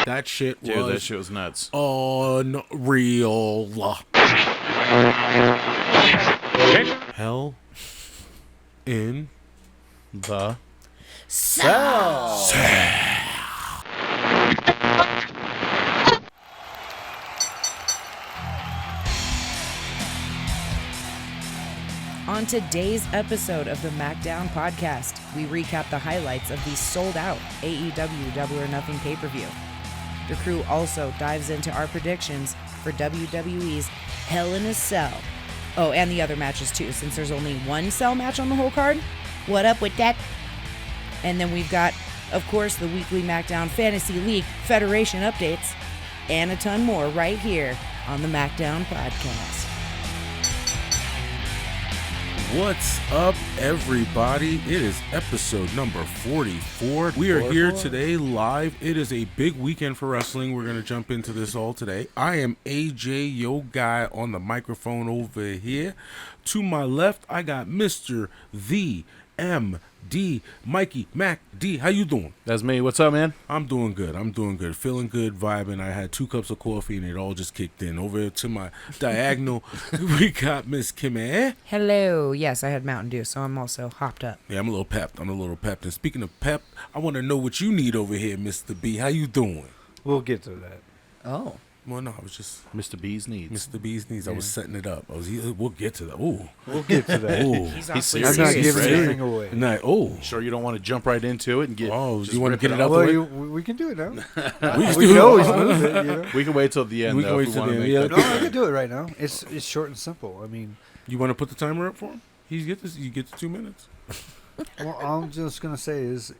That shit was... Dude, that shit was nuts. Unreal. Hell in The Cell. On today's episode of the MACKDOWN Podcast, we recap the highlights of the sold-out AEW Double or Nothing pay-per-view. The crew also dives into our predictions for WWE's Hell in a Cell. Oh, and the other matches too, since there's only one cell match on the whole card. What up with that? And then we've got, of course, the weekly MACKDOWN Fantasy League Federation updates, and a ton more right here on the MACKDOWN Podcast. What's up, everybody? It is episode number 44. We are here today live. It is a big weekend for wrestling. We're going to jump into this all today. I am AJ, yo guy, on the microphone over here. To my left, I got Mr. The MD, Mikey Mac D. How you doing? That's me. What's up, man? I'm doing good. Feeling good, vibing. I had 2 cups of coffee and it all just kicked in. Over to my diagonal, we got Miss Kim. Hello. Yes, I had Mountain Dew, so I'm also hopped up. Yeah, I'm a little pepped. And speaking of pep, I want to know what you need over here, Mr. B. How you doing? We'll get to that. Oh. Well, no, I was just... Mr. B's needs. Mr. B's needs. Yeah. I was setting it up. We'll get to that. Ooh. We'll get to that. Ooh. He's serious. I'm not giving Ready. anything away. Sure you don't want to jump right into it and get... Oh, just you want to get it out Well, the way? we can do it now. We can always move it, you know? We can wait till the end, We can though, wait if till we the want end, to yeah. make No, that. I can do it right now. It's short and simple. I mean... You want to put the timer up for him? You get the 2 minutes. Well, all I'm just going to say is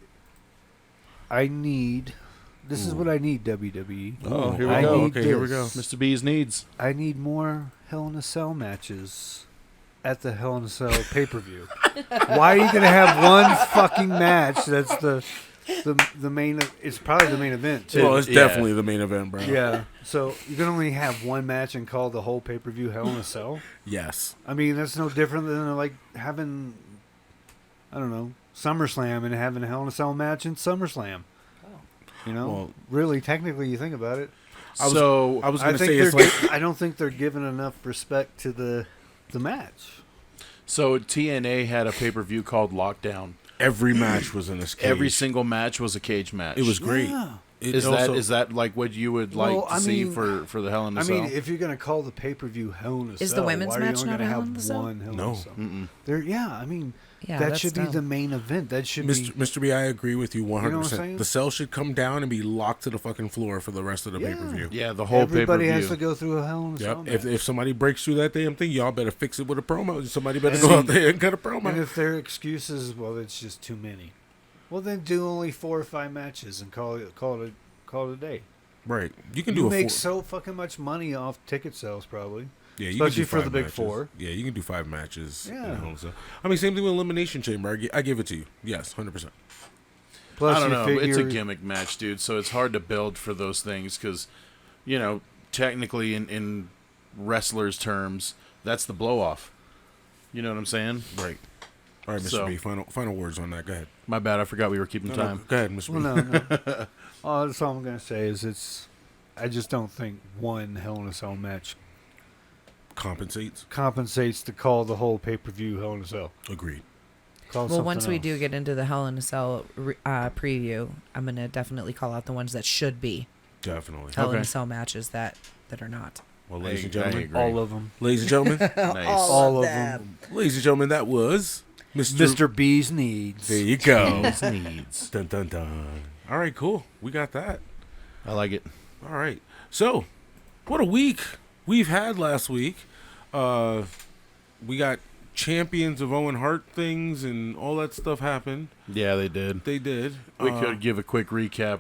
I need... This is what I need, WWE. Oh, here we I go. need Okay, here we this. go. Mr. B's needs. I need more Hell in a Cell matches at the Hell in a Cell pay-per-view. Why are you going to have one fucking match that's the main... It's probably the main event, too. Well, it's Yeah. definitely the main event, bro. Yeah, so you can only have one match and call the whole pay-per-view Hell in a Cell? Yes. I mean, that's no different than like having, I don't know, SummerSlam and having a Hell in a Cell match in SummerSlam. You know, Well, really, technically, you think about it. I was I going to think say it's like... I don't think they're giving enough respect to the match. So TNA had a pay-per-view called Lockdown. Every match was in a cage. Every single match was a cage match. It was great. Yeah. Is that like what you would like Well, to I see mean- for the Hell in a I Cell? mean, if you're going to call the pay-per-view Hell in a Cell, Is the women's why are you match only not gonna a Hell have in a Cell? one Hell No. in a Cell? Mm-mm. I mean, Yeah, that that's should be dumb. the main event. That should be... Mr. B, I agree with you 100%. You know what I'm saying? The cell should come down and be locked to the fucking floor for the rest of the Yeah. pay-per-view. Yeah, the whole Everybody pay-per-view. has to go through a Hell in a Cell Yep. match. If somebody breaks through that damn thing, y'all better fix it with a promo. Somebody better go out there and cut a promo. And if their excuse is, well, it's just too many, well, then do only 4 or 5 matches and call it a day. Right. You can You do make a 4. so fucking much money off ticket sales, probably. Yeah, you especially can do for 5 the big matches. 4. Yeah, you can do 5 matches. Yeah. You know, so. I mean, same thing with Elimination Chamber. I give it to you. Yes, 100%. Plus, I don't you know. figure, It's a gimmick match, dude. So it's hard to build for those things because, you know, technically in wrestlers' terms, that's the blow off. You know what I'm saying? Right. All right, Mr. So- B. Final words on that. Go ahead. My bad. I forgot we were keeping No, time. go ahead, Mr. B. Well, no. Oh, that's all I'm gonna say is I just don't think one Hell in a Cell match compensates to call the whole pay-per-view Hell in a Cell. Agreed. Call Well, something once we else. do get into the Hell in a Cell preview, I'm going to definitely call out the ones that should be Definitely. Hell in Okay. a Cell matches that are not. Well, I ladies and agree. gentlemen, all of them, ladies and gentlemen, Nice. all of them. ladies and gentlemen, that was Mr. B's needs. There you go. Needs, needs. Dun dun dun. All right, cool. We got that. I like it. All right. So, what a week we've had last week. We got champions of Owen Hart things and all that stuff happened. Yeah, they did. They did. We could give a quick recap.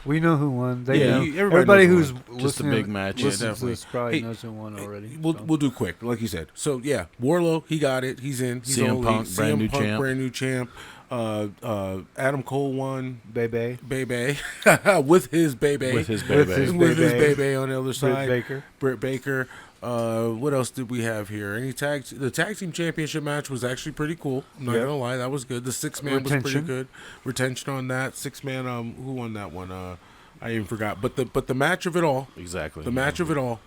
We know who won. They Yeah, know. everybody knows who's who won. Just a listening, big match. Yeah, listens to definitely. this probably Hey, knows who won already. We'll so. we'll do quick, like you said. So yeah, Warlow, he got it. He's in. He's CM only Punk, brand new champ. brand new champ. Adam Cole won. Bebe. Bebe with his baby. With his With baby. his with his Bebe. baby on the other side. Britt Baker. Britt Baker. What else did we have here? The tag team championship match was actually pretty cool. I'm not gonna lie, that was good. The 6-man was pretty good. Retention on that 6-man. Who won that one? I even forgot. But the match of it all. Exactly. The match of it all.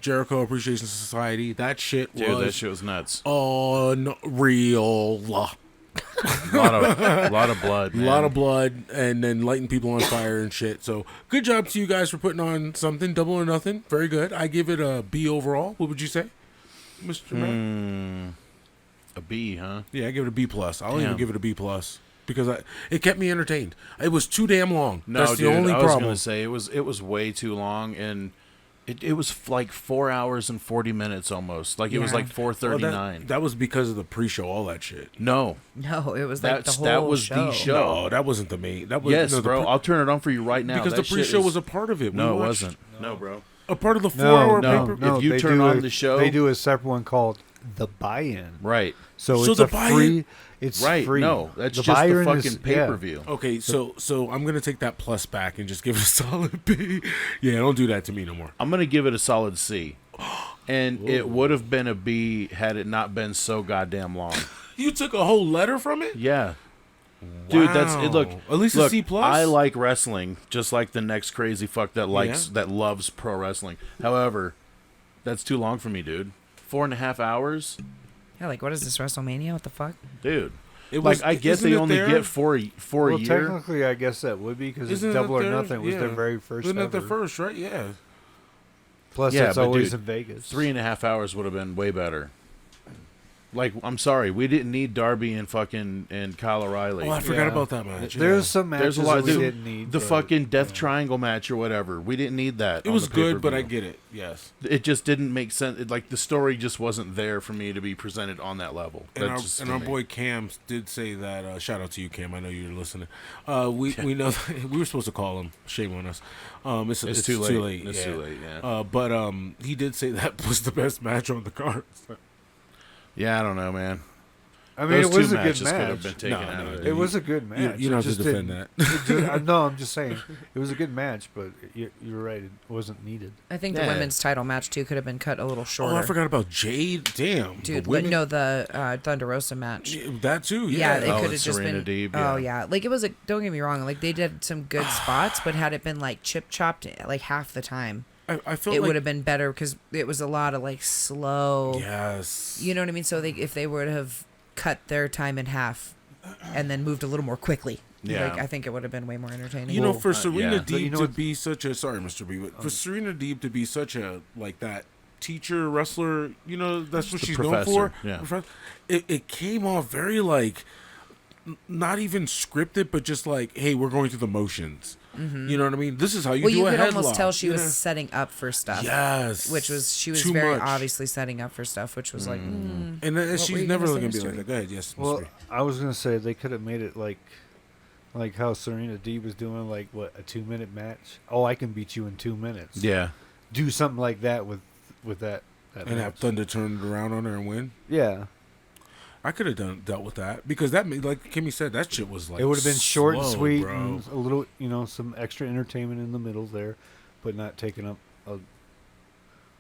Jericho Appreciation Society. That shit that shit was nuts. Unreal. A lot of blood, man. A lot of blood, and then lighting people on fire and shit. So, good job to you guys for putting on something. Double or Nothing. Very good. I give it a B overall. What would you say, Mr. Matt? A B, huh? Yeah, I give it a B+. I'll even give it a B+. Because it kept me entertained. It was too damn long. No, that's dude, the only I was problem. Gonna say it was way too long, and it was like 4 hours and 40 minutes almost. Like it was like 4:39. Well, that was because of the pre-show, all that shit. No, it was like the whole that was show. the show. No, that wasn't the main. That was yes, bro. I'll turn it on for you right now. Because that the pre-show was a part of it. No, We it watched wasn't. No, bro. a part of the 4-hour paper. If you they turn do on the show, they do a separate one called the buy-in. Right. So So it's the a buy-in- free. It's Right. free. No, that's just buy-in the is- fucking pay-per-view. Okay, so I'm gonna take that plus back and just give it a solid B. Yeah, don't do that to me no more. I'm gonna give it a solid C. And it would have been a B had it not been so goddamn long. You took a whole letter from it? Yeah. Dude, that's it. Look, Wow. At least a look, C+. I like wrestling just like the next crazy fuck that loves pro wrestling. However, that's too long for me, dude. 4.5 hours, Yeah, like what is this, WrestleMania? What the fuck? dude. It Like I guess isn't they it only there? get four Well, a year. technically, I guess that would be because it's Isn't it Double or there? Nothing. It was their Yeah. very first Isn't that their ever. first, right? Yeah. Plus, Yeah, it's but always dude, in Vegas. 3.5 hours would have been way better. Like, I'm sorry, we didn't need Darby and Kyle O'Reilly. Oh, I forgot Yeah. about that match. There's some matches There's a lot. that we Dude, didn't need. the but- fucking Death Triangle match or whatever. We didn't need that. It on was the good, but I pay-per-view. get it. Yes. It just didn't make sense. Like the story just wasn't there for me to be presented on that level. And That's our boy Cam did say that. Shout out to you, Cam. I know you're listening. We know we were supposed to call him. Shame on us. It's too late. Too late. It's yeah. too late. Yeah. But he did say that was the best match on the card. Yeah, I don't know, man. I mean, Those it was two a good matches could have match. been taken No, out no, of no. It was a good match. You don't It have to just defend didn't- that. no, I'm just saying it was a good match, but you're right. It wasn't needed. I think the Yeah. women's title match too could have been cut a little shorter. Oh, I forgot about Jade. Damn, Dude, the women- the Thunder Rosa match. that too. Yeah, Yeah, it Oh, could and have just Serena been. Deeb, Oh yeah. yeah, like it was a. Don't get me wrong, like they did some good spots, but had it been like chip chopped like half the time, I felt it like would have been better because it was a lot of like slow. yes. You know what I mean? So if they would have cut their time in half, and then moved a little more quickly, Yeah. like I think it would have been way more entertaining. You know, Well, for Serena yeah. But you Deeb know to what- be such a sorry, Mr. B, but for Serena Deeb to be such a like that teacher wrestler, you know, that's what The she's professor, known for. yeah. It came off very like not even scripted, but just like, hey, we're going through the motions. You know what I mean? This is how you well, do you a could headlock. almost tell she was Yeah. setting up for stuff. Yes, Which was she was Too very much. obviously setting up for stuff, which was like. and then What were she's you never gonna going to say, be Mr. like that. Go ahead, yes, Mr. Well, B. I was gonna say they could have made it like how Serena Deeb was doing, like what, a 2-minute match. Oh, I can beat you in 2 minutes. Yeah. Do something like that with that And have match. Thunder turn it around on her and win. Yeah, I could have dealt with that because that, like Kimmy said, that shit was like it would have been short and slow, sweet bro. and a little, some extra entertainment in the middle there, but not taking up a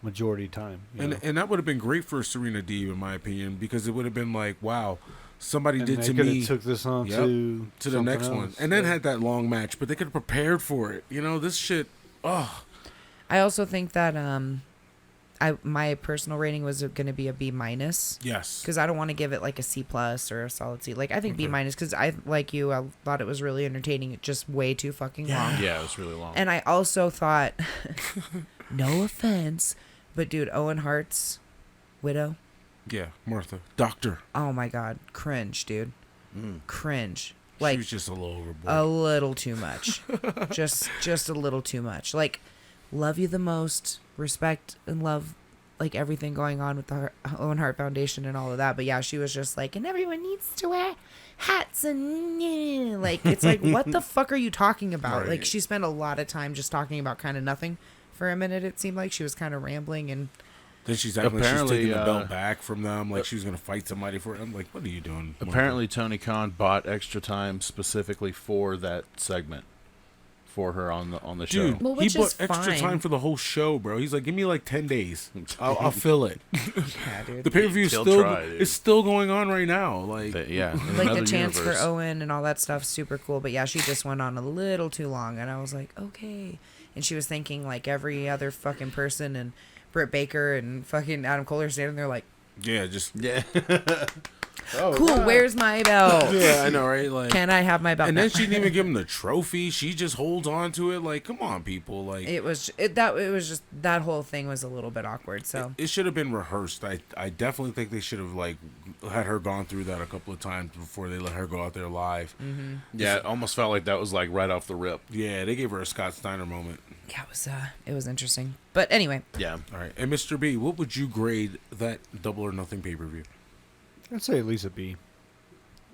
majority time. you know? And that would have been great for Serena Deeb, in my opinion, because it would have been like, wow, somebody And did they to coulda me took this on Yep. to the something next one, else. and then Yeah. had that long match, but they could have prepared for it. You know, this shit. Oh, I also think that my personal rating was going to be a B minus yes. because I don't want to give it like a C plus or a solid C. Like I think B Okay. minus because I like you. I thought it was really entertaining. It just way too fucking long. Yeah, it was really long. And I also thought, no offense, but dude, Owen Hart's widow. Yeah, Martha, Doctor. Oh my god, cringe, dude, cringe. Like She was just a little overboard. a little too much, just a little too much. Like, love you the most, respect and love, like everything going on with the Owen Hart Foundation and all of that. But yeah, she was just like, and everyone needs to wear hats and like it's like, what the fuck are you talking about? Right. Like she spent a lot of time just talking about kind of nothing for a minute. It seemed like she was kind of rambling and. Then she's acting like she's Apparently, taking the belt back from them, like she was gonna fight somebody for it. I'm like, what are you doing? Martha? Apparently, Tony Khan bought extra time specifically for that segment. for her on the show. Dude, Well, he which bought is extra fine. time for the whole show, bro. He's like, give me like 10 days. I'll fill it. Yeah, dude. The pay-per-view He'll still try, dude. it's still going on right now. Like, Yeah, in Like another the chance universe. for Owen and all that stuff, super cool. But yeah, she just went on a little too long, and I was like, okay. And she was thinking like every other fucking person, and Britt Baker and fucking Adam Cole are standing there like, yeah, just Yeah. cool, where's my belt? yeah, I know, right? Like, Can I have my belt and now? then she didn't even give him the trophy. She just holds on to it. Like, come on, people. Like, It was just that whole thing was a little bit awkward. So it should have been rehearsed. I definitely think they should have like had her gone through that a couple of times before they let her go out there live. Mm-hmm. Yeah, it almost felt like that was like right off the rip. Yeah, they gave her a Scott Steiner moment. yeah, it was interesting. But anyway, Yeah. All right, and Mr. B, what would you grade that Double or Nothing pay-per-view? I'd say at least a B.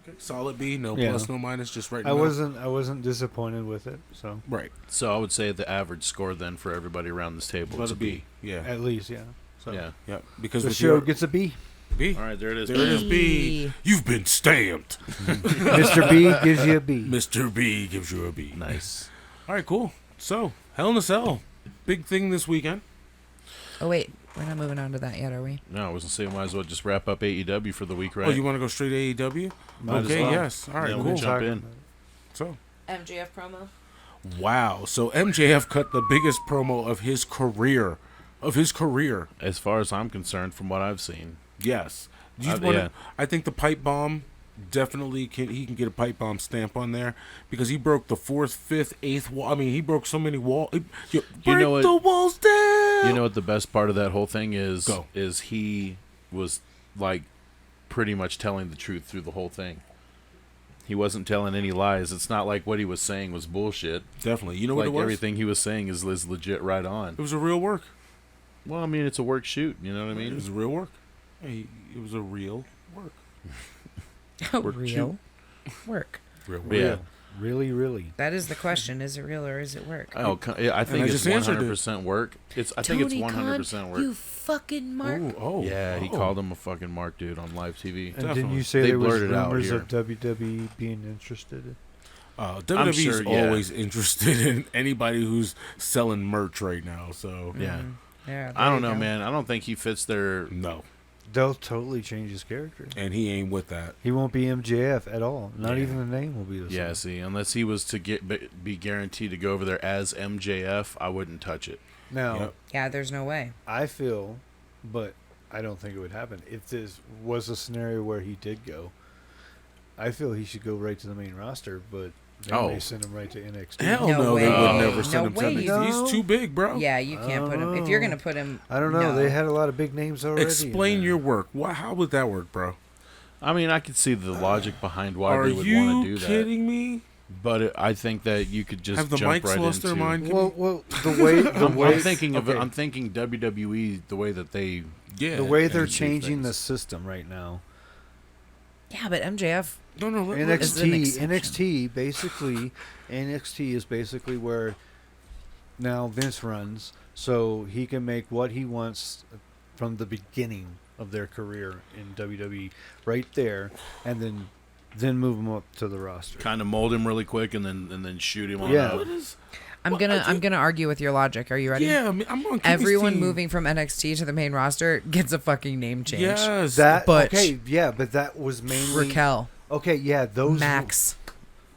Okay. Solid B, no Yeah. plus, no minus, just right. in I the middle. wasn't disappointed with it. So Right. So I would say the average score then for everybody around this table But is a B. Yeah. at least, yeah. So Yeah. Yeah. Because the with show your gets a B. B. All right, there it is. There it is. B. You've been stamped. Mr. B gives you a B. Mr. B gives you a B. Nice. All right, cool. So, Hell in a Cell, big thing this weekend. oh wait, we're not moving on to that yet, are we? No, I was gonna say might as well just wrap up AEW for the week, right? Oh, you want to go straight to AEW? Might as Okay. well. Yes. All right. Yeah, we cool. can jump in. So. MGF promo. Wow. So MJF cut the biggest promo of his career. As far as I'm concerned, from what I've seen. Yes. Yeah. I think the pipe bomb definitely he can get a pipe bomb stamp on there because he broke the 4th, 5th, 8th wall. I mean, he broke so many walls. Break know what- the walls down. You know what the best part of that whole thing is? Go. Is he was like pretty much telling the truth through the whole thing. He wasn't telling any lies. It's not like what he was saying was bullshit. Definitely. You know what Like it was? everything he was saying is legit right on. It was a real work. Well, I mean, it's a work shoot. You know what I It mean? was real work. Hey, it was a real work. Real work. Real work. Yeah. Really, really. That is the question. Is it real or is it work? Oh, yeah, I think I it's just answered it. 100% work. I think it's Tony 100% Khan, work. you fucking mark. Ooh, oh. Yeah, he oh. called him a fucking mark dude on live TV. And didn't Definitely. you say They there was blurted it out rumors here. of WWE being interested? WWE's sure, yeah. always interested in anybody who's selling merch right now. So Yeah. Yeah, I don't there know, you go. man. I don't think he fits their. no, They'll totally change his character. and he ain't with that. He won't be MJF at all. Not Yeah. even the name will be the same. Yeah, see, unless he was to be guaranteed to go over there as MJF, I wouldn't touch it. Now, Yep. Yeah, there's no way. I feel, but I don't think it would happen. If this was a scenario where he did go, I feel he should go right to the main roster, but then Oh. they send him right to NXT. Hell No no, they way. would never send No him to way. NXT. He's No. too big, bro. Yeah, you can't put him. If you're gonna put him, I don't know. no. They had a lot of big names already. Explain your work. How would that work, bro? I mean, I could see the logic behind why Are they would want you to do that. kidding me? But I think that you could just Have the jump mics right lost their into. mind? Well, the way I'm thinking of it. okay. I'm thinking WWE the way that they. Yeah. the way they're and see changing things. the system right now. Yeah, but MJF. No. Is an NXT exception. NXT is basically where now Vince runs, so he can make what he wants from the beginning of their career in WWE, right there, and then move them up to the roster. Kind of mold him really quick and then shoot him on Yeah. up. What is? I'm Well, I gonna think- argue with your logic. Are you ready? Yeah, I mean, I'm on Kimmy's Everyone team. moving from NXT to the main roster gets a fucking name change. Yes. That Butch. okay, yeah, but that was mainly Raquel, okay. Yeah, those Max.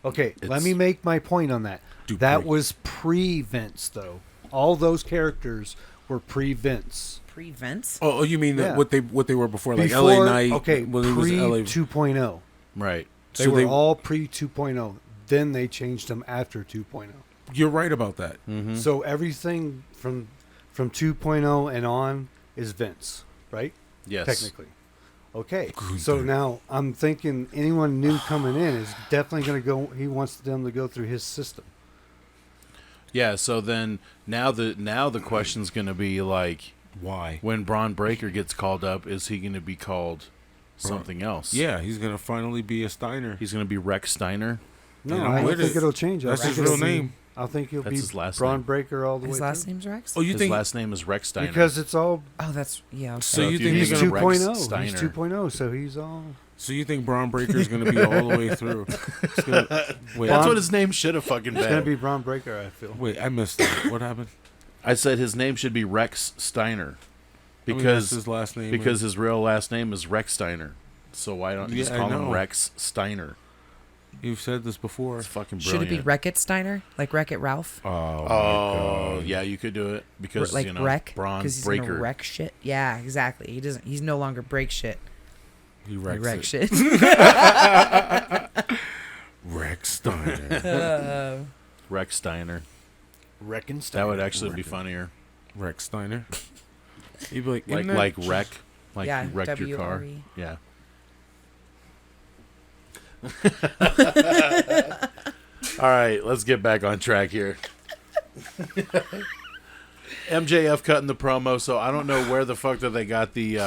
Okay, let It's- me make my point on that. Dupree. That was pre-Vince, though. All those characters were pre-Vince. Pre-Vince? Oh, you mean Yeah. what they were before, like Before, LA Knight? okay, when he was LA. pre-2.0. Right. They So were all pre-2.0. Then they changed them after 2.0. You're right about that. Mm-hmm. So everything from 2.0 and on is Vince, right? Yes. Technically. Okay. Gunther. So now I'm thinking anyone new coming in is definitely going to go. He wants them to go through his system. Yeah. So then now the question's going to be like, Why? when Braun Breaker gets called up, is he going to be called something else? Yeah, he's gonna finally be a Steiner. He's going to be Rex Steiner. No, And I'm I don't with think it. it'll change. That's I his think real it'll be- name. I think he'll That's be his last Braun name. Breaker all the His way last through. name's Rex? Oh, you His think? last name is Rex Steiner. Because it's all Oh, that's, yeah. Okay. So you if think you he's he's think gonna? of Rex 2.0. He's Steiner. 2.0, so he's all So you think Braun Breaker is going to be all the way through? Wait, That's what his name should have fucking It's gonna been. be Braun Breaker. I feel. wait, I missed that. What happened? I said his name should be Rex Steiner, I mean, because that's his last name. because his real last name is Rex Steiner. So why don't you just Yeah, I call him know. Rex Steiner? You've said this before. It's fucking Should brilliant. it be Wreck-It Steiner? Like Wreck-It Ralph? Oh, my Oh, God. yeah, you could do it because Like wreck? Braun Because he's Breaker. gonna wreck shit. Yeah, exactly. He doesn't. He's no longer break shit. He He wrecks wreck it. shit. Rex Steiner. Rex Steiner. Reckonstein. That would actually be funnier. Rex Steiner. You'd be like, Like isn't that like just- wreck, like Yeah, you wrecked your car. W-R-E. Yeah. All right, let's get back on track here. MJF cutting the promo, so I don't know where the fuck that they got the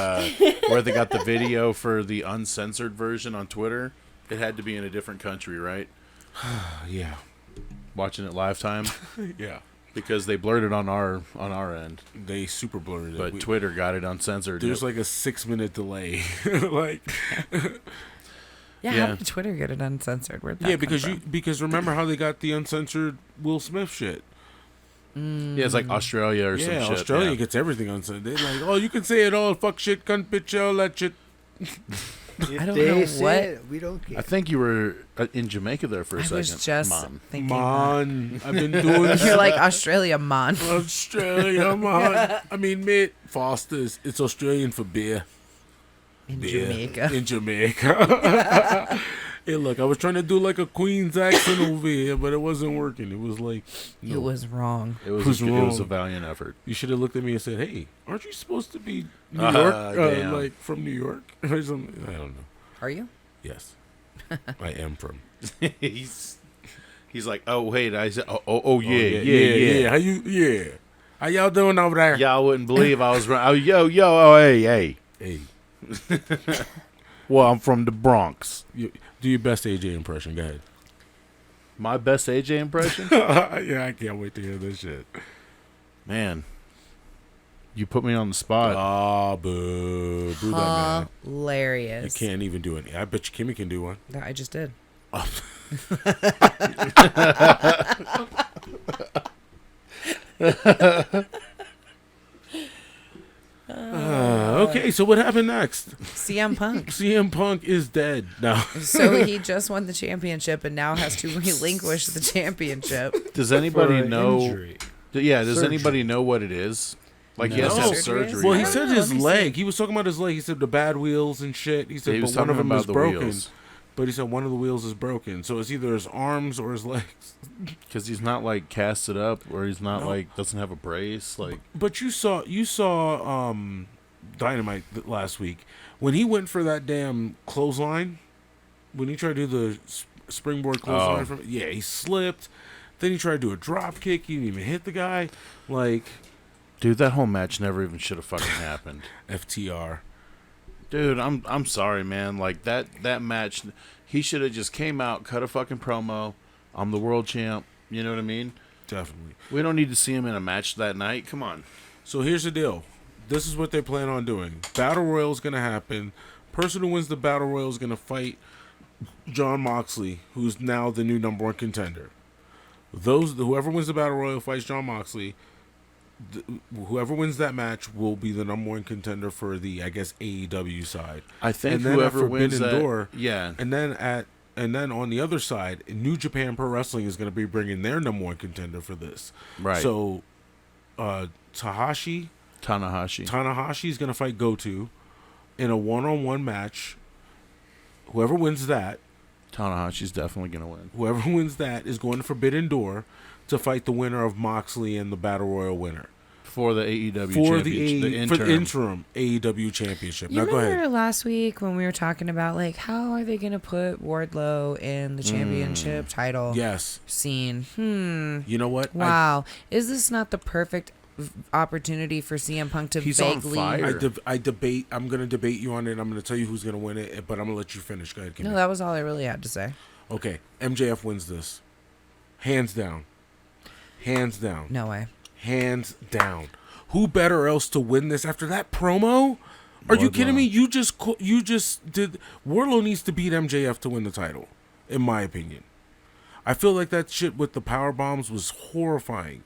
video for the uncensored version on Twitter. It had to be in a different country, right? Yeah. Watching it live time Yeah. because they blurred it on our end, They super blurred it. but Twitter got it uncensored. There's like a 6-minute delay. Like, Yeah, Yeah. how did Twitter get it uncensored? Where'd that come from? because remember how they got the uncensored Will Smith shit? Yeah, it's like Australia or some Yeah, shit. Australia yeah. gets everything uncensored. They're like, oh, you can say it all, fuck shit, cunt, bitch, all that shit. If I don't they know say what- it, we don't care. I think you were in Jamaica there for a I second. was just Mom. thinking. Man, I've been doing that. You're like Australia, man. Australia, man. I mean, mate, Foster's, it's Australian for beer. In Beer. Jamaica. In Jamaica. Hey, look, I was trying to do like a Queen's accent over here, but it wasn't working. It was like, no. It was wrong. It was Who's a wrong? valiant effort. You should have looked at me and said, "Hey, aren't you supposed to be New York, damn. like from New York or something?" I don't know. Are you? Yes, I am from. he's like, oh wait, I said, oh yeah. How you? Yeah, how y'all doing over there? Y'all wouldn't believe I was right. Oh yo, oh hey. Hey, Well, I'm from the Bronx. do your best AJ impression. Go ahead. My best AJ impression? Yeah, I can't wait to hear this shit. Man, you put me on the spot. Ah, boo, boo that man. You Hilarious. can't even do it. I bet you Kimmy can do one. No, I just did. Okay, so what happened next? CM Punk. CM Punk is dead. No. So he just won the championship and now has to relinquish the championship. Does For anybody an know? injury. Yeah, does Surgery. anybody know what it is? Like he has to No. have Surgery is? surgery. Well, I he don't said know, his let me leg. see. He was talking about his leg. He said the bad wheels and shit. He said, he was but one talking of them about is the broken. wheels But he said one of the wheels is broken. So it's either his arms or his legs. because he's not like casted up, or he's not No. like doesn't have a brace. Like But you saw Dynamite last week when he went for that damn clothesline. When he tried to do the springboard clothesline, from he slipped. Then he tried to do a drop kick. He didn't even hit the guy. Like dude, that whole match never even should have fucking happened. FTR. Dude, I'm sorry, man. Like that match, he should have just came out, cut a fucking promo. I'm the world champ. You know what I mean? Definitely. We don't need to see him in a match that night. Come on. So here's the deal. This is what they plan on doing. Battle Royal is going to happen. Person who wins the Battle Royal is going to fight Jon Moxley, who's now the new number one contender. Whoever wins the Battle Royal fights Jon Moxley. Whoever wins that match will be the number one contender for the, I guess, AEW side. I think And then whoever at wins Forbidden that, Door, yeah. And then on the other side, New Japan Pro Wrestling is going to be bringing their number one contender for this. Right. So, Tanahashi is going to fight Goto in a one-on-one match. Whoever wins that, Tanahashi's definitely gonna win. is going to Forbidden Door to fight the winner of Moxley and the Battle Royal winner For the AEW for championship. for the interim AEW championship. You Now go remember ahead. last week when we were talking about like how are they gonna put Wardlow in the championship title Yes. scene? You know what? Wow, is this not the perfect opportunity for CM Punk to He's on vaguely? fire. I debate. I'm going to debate you on it. I'm going to tell you who's going to win it, but I'm going to let you finish. Go ahead. Kimmy. No, that was all I really had to say. Okay, MJF wins this. Hands down. Hands down. No way. Hands down. Who better else to win this after that promo? Are you kidding me? You just did. Wardlow needs to beat MJF to win the title, in my opinion. I feel like that shit with the power bombs was horrifying.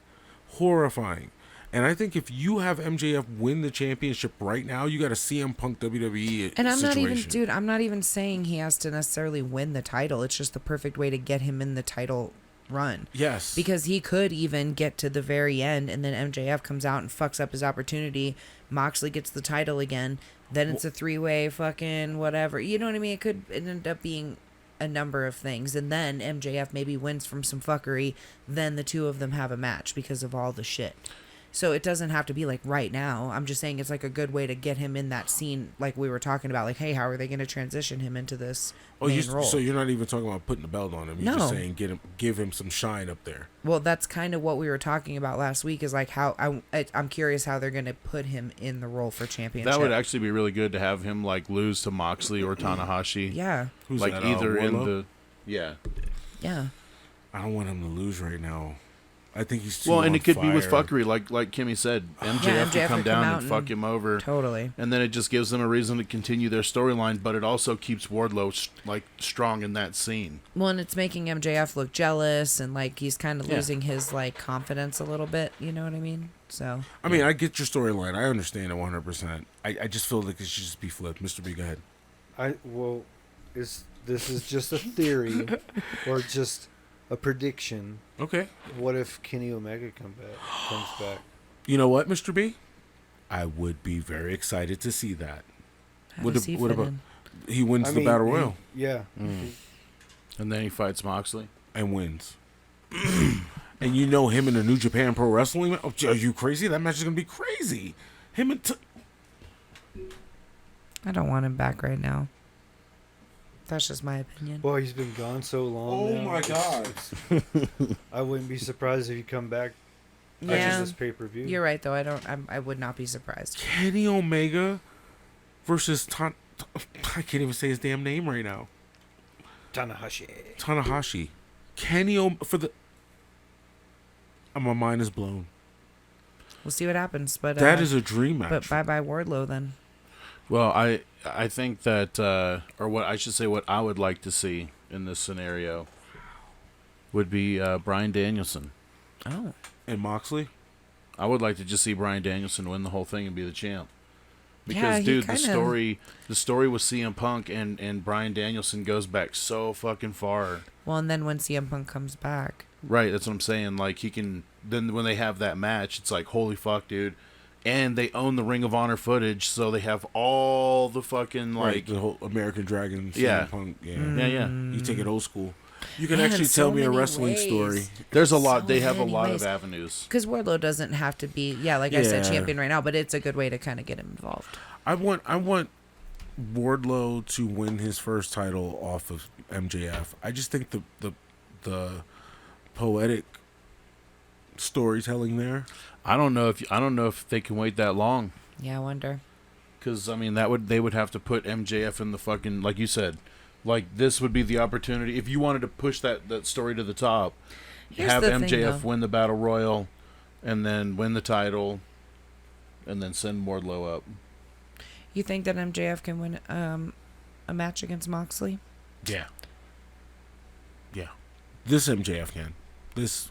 And I think if you have MJF win the championship right now, you got a CM Punk WWE And I'm situation. I'm not even saying he has to necessarily win the title. It's just the perfect way to get him in the title run. Yes. Because he could even get to the very end and then MJF comes out and fucks up his opportunity. Moxley gets the title again. Then it's a three-way fucking whatever. You know what I mean? It could end up being a number of things. And then MJF maybe wins from some fuckery. Then the two of them have a match because of all the shit. So it doesn't have to be like right now. I'm just saying it's like a good way to get him in that scene, like we were talking about. Like, hey, how are they going to transition him into this main role? So you're not even talking about putting the belt on him. You're No. just saying give him some shine up there. Well, that's kind of what we were talking about last week. Is like how I'm curious how they're going to put him in the role for championship. That would actually be really good to have him like lose to Moxley or Tanahashi. Yeah. Who's like that, either in Wardlow? the yeah. Yeah. I don't want him to lose right now. I think he's too Well, and on it could be with fire. fucking like Kimmy said, MJF Yeah, could MJF come could down come out and fuck him over. Totally. And then it just gives them a reason to continue their storyline, but it also keeps Wardlow like strong in that scene. Well, and it's making MJF look jealous and like he's kind of losing his like confidence a little bit. You know what I mean? So. I mean, I get your storyline. I understand it 100%. I just feel like it should just be flipped. Mr. B, go ahead. This is just a theory or just a prediction. Okay. What if Kenny Omega comes back? You know what, Mr. B? I would be very excited to see that. How does he fit about in? he wins the Battle Royal Yeah. And then he fights Moxley. and wins? And you know him in the New Japan Pro Wrestling. Oh, are you crazy? That match is gonna be crazy. Him and I don't want him back right now. That's just my opinion. Well, he's been gone so long. now. my God. I wouldn't be surprised if he come back after Yeah, this pay-per-view. you're right though. I would not be surprised. Kenny Omega versus I can't even say his damn name right now. Tanahashi. My mind is blown. We'll see what happens. But That is a dream match. But bye bye Wardlow then. Well, I think that or what I should say what I would like to see in this scenario would be Bryan Danielson. Oh. And Moxley? I would like to just see Bryan Danielson win the whole thing and be the champ. Because Yeah, he dude, kinda- the story with CM Punk and Bryan Danielson goes back so fucking far. Well, and then when CM Punk comes back, Right, that's what I'm saying. Like he can then when they have that match, it's like holy fuck, dude. And they own the Ring of Honor footage, so they have all the fucking like Right, the whole American Dragon, CM Yeah. Punk. Yeah. yeah. You take it old school. You can Man, actually so tell me a many wrestling ways. story. There's a lot. So They have a many lot ways. of avenues. because Wardlow doesn't have to be, like I said, Yeah. champion right now, but it's a good way to kind of get him involved. I want Wardlow to win his first title off of MJF. I just think the poetic storytelling there. I don't know if they can wait that long. Yeah, I wonder. Because I mean, they would have to put MJF in the fucking, like you said, like this would be the opportunity if you wanted to push that story to the top. Here's have the thing, MJF though. win the Battle Royal, and then win the title, and then send Wardlow up. You think that MJF can win a match against Moxley? Yeah. Yeah. This MJF can. This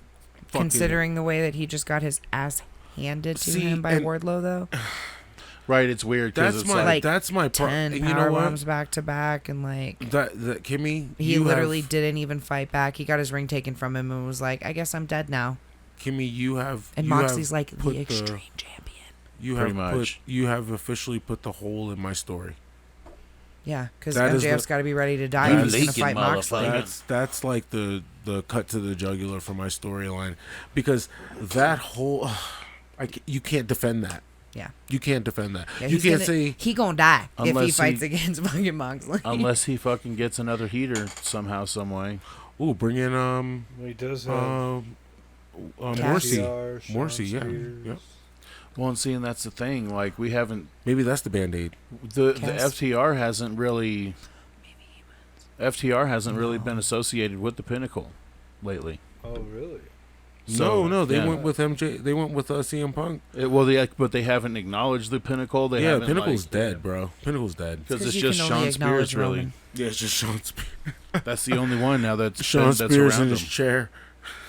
fucking, Considering the way that he just got his ass handed to See, him by and- Wardlow, though. Right, it's weird because that's it's my like, that's my 10 you know power what? bombs back to back, and like That Kimmy, he you literally have, didn't even fight back. He got his ring taken from him and was like, "I guess I'm dead now." Kimmy, you have And you Moxley's have like put the extreme champion. You Pretty have much. you have officially put the hole in my story. Yeah, because That is MJF's the- got to be ready to die You if he's going to leaking fight Moxley. motherfucker. That's like the cut to the jugular for my storyline, because that whole you can't defend that. Yeah, You can't defend that. yeah you he's can't gonna, say he gonna die if he Unless fights he- against fucking Moxley. unless he fucking gets another heater somehow, some way. ooh, bring in Well, he does have Morrissey. FTR, Shawn Morrissey, yeah. Spears. Yep. Well, and seeing that's the thing. Like we haven't Maybe that's the Band-Aid. the Cass. FTR hasn't really. FTR hasn't really been associated with the Pinnacle lately. Oh, really? So, no, they yeah. went with MJ. They went with CM Punk. But they haven't acknowledged the Pinnacle. They haven't, Pinnacle's dead, bro. Pinnacle's dead. Because it's you just can only Sean acknowledge Spears, really. Roman. Yeah, it's just Sean Spears. That's the only one now that's Sean that's Spears around in his him. chair.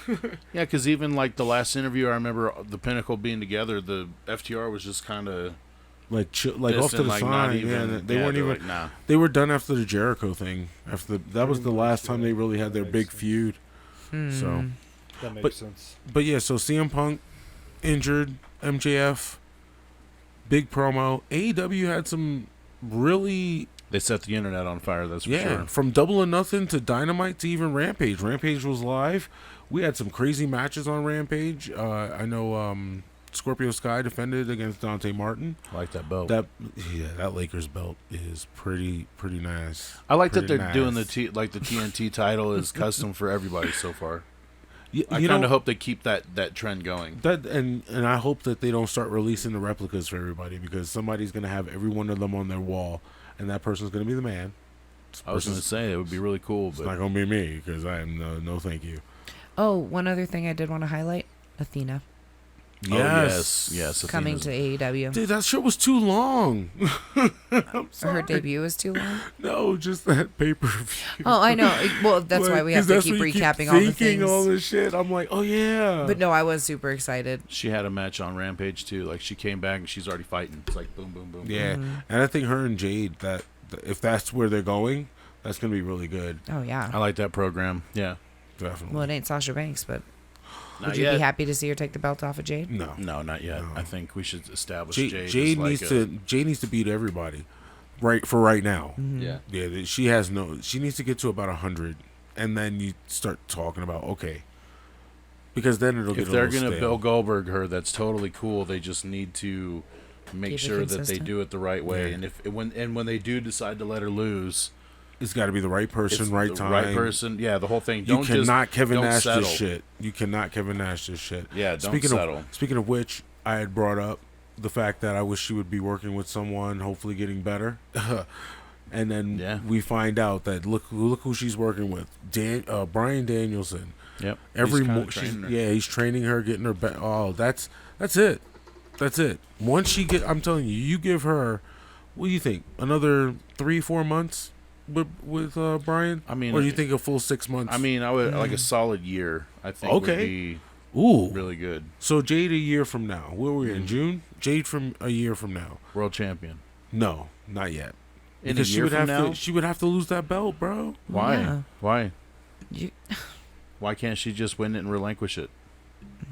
Yeah, because even like the last interview, I remember the Pinnacle being together. The FTR was just kind of Like off to the like, side. not even. Yeah, they weren't they're even. like, nah. They were done after the Jericho thing. That was the last time they really had their big feud. So, That makes But- sense. but yeah, so CM Punk injured, MJF, big promo. AEW had some really They set the internet on fire. That's for sure. from Double or Nothing to Dynamite to even Rampage. Rampage was live. We had some crazy matches on Rampage. I know Scorpio Sky defended against Dante Martin. I like that belt. That Lakers belt is pretty nice. I like that Pretty they're doing the nice. the TNT title is custom for everybody so far. I You kind know, of hope they keep that trend going. that and I hope that they don't start releasing the replicas for everybody, because somebody's gonna have every one of them on their wall, and that person's gonna be the man. I was going to say it would be really cool, It's but not gonna be me, because I am no thank you. Oh, one other thing I did want to highlight: Athena yes, coming Athena's- to AEW. Dude, that shit was too long. Her debut was too long. No, just that pay-per-view. Oh, I know. Well, that's why we have to keep recapping all the things. all this shit. I'm like, oh yeah. But no, I was super excited. She had a match on Rampage too. Like she came back and she's already fighting. It's like boom, boom, boom. Yeah, Mhm. and I think her and Jade, that if that's where they're going, that's gonna be really good. Oh yeah. I like that program. Yeah. Definitely. Well, it ain't Sasha Banks, but Not would you yet. be happy to see her take the belt off of Jade? No. No, not yet. No. I think we should establish Jade, Jade as needs like Jade needs to beat everybody, right now. Yeah. Yeah, she has no. She needs to get to about 100, and then you start talking about okay, because then it'll get If a they're little gonna stale. Bill Goldberg her, that's totally cool. They just need to make Keep it sure that they consistent. do it the right way. Yeah. And when they do decide to let her lose, It's got to be the right person, it's right the time. right person. Yeah, the whole thing. You Don't cannot just Kevin don't Nash settle. this shit. You cannot Kevin Nash this shit. Yeah, don't settle. Speaking of which, I had brought up the fact that I wish she would be working with someone, hopefully getting better. And then we find out that look who she's working with, Bryan Danielson. Yep. He's training her, getting her back. Oh, that's it. That's it. Once she I'm telling you, you give her, what do you think? Another 3-4 months with Bryan? I mean, or do you think a full 6 months? I mean, I would like a solid year. I think would be Ooh, really good. So Jade a year from now. Where were we in June? Jade from a year from now. World champion. No, not yet. In Because a year from now? she would have to lose that belt, bro. Why? Yeah. Why? You, Why can't she just win it and relinquish it?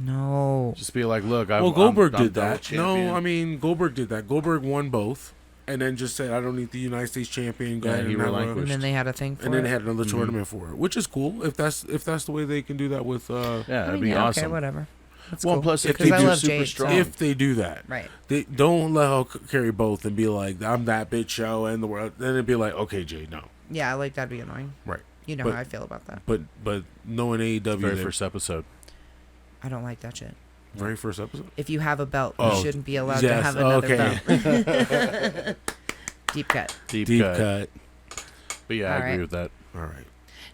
no. Just be like, look, Goldberg I'm did double that. champion. No, I mean Goldberg did that. Goldberg won both, and then just said, "I don't need the United States champion." Go Yeah, ahead he and have a- relinquished. And then they had a thing for and then it. they had another tournament for it, which is cool. If that's the way they can do that with. Yeah, I that'd mean, be yeah, awesome. Okay, whatever. That's Well, cool. plus if Because they I do love super Jade, strong. so- If they do that, Right. they don't let her carry both and be like, "I'm that bitch show and the world." Then it'd be like, "Okay, Jade, no." Yeah, like that'd be annoying. Right. You know But- how I feel about that. But knowing AEW, Very their first episode. I don't like that shit. very first episode. If you have a belt, Oh, you shouldn't be allowed yes, to have another okay. belt. Deep cut. Deep Cut. cut. But yeah, I All agree right. with that. All right.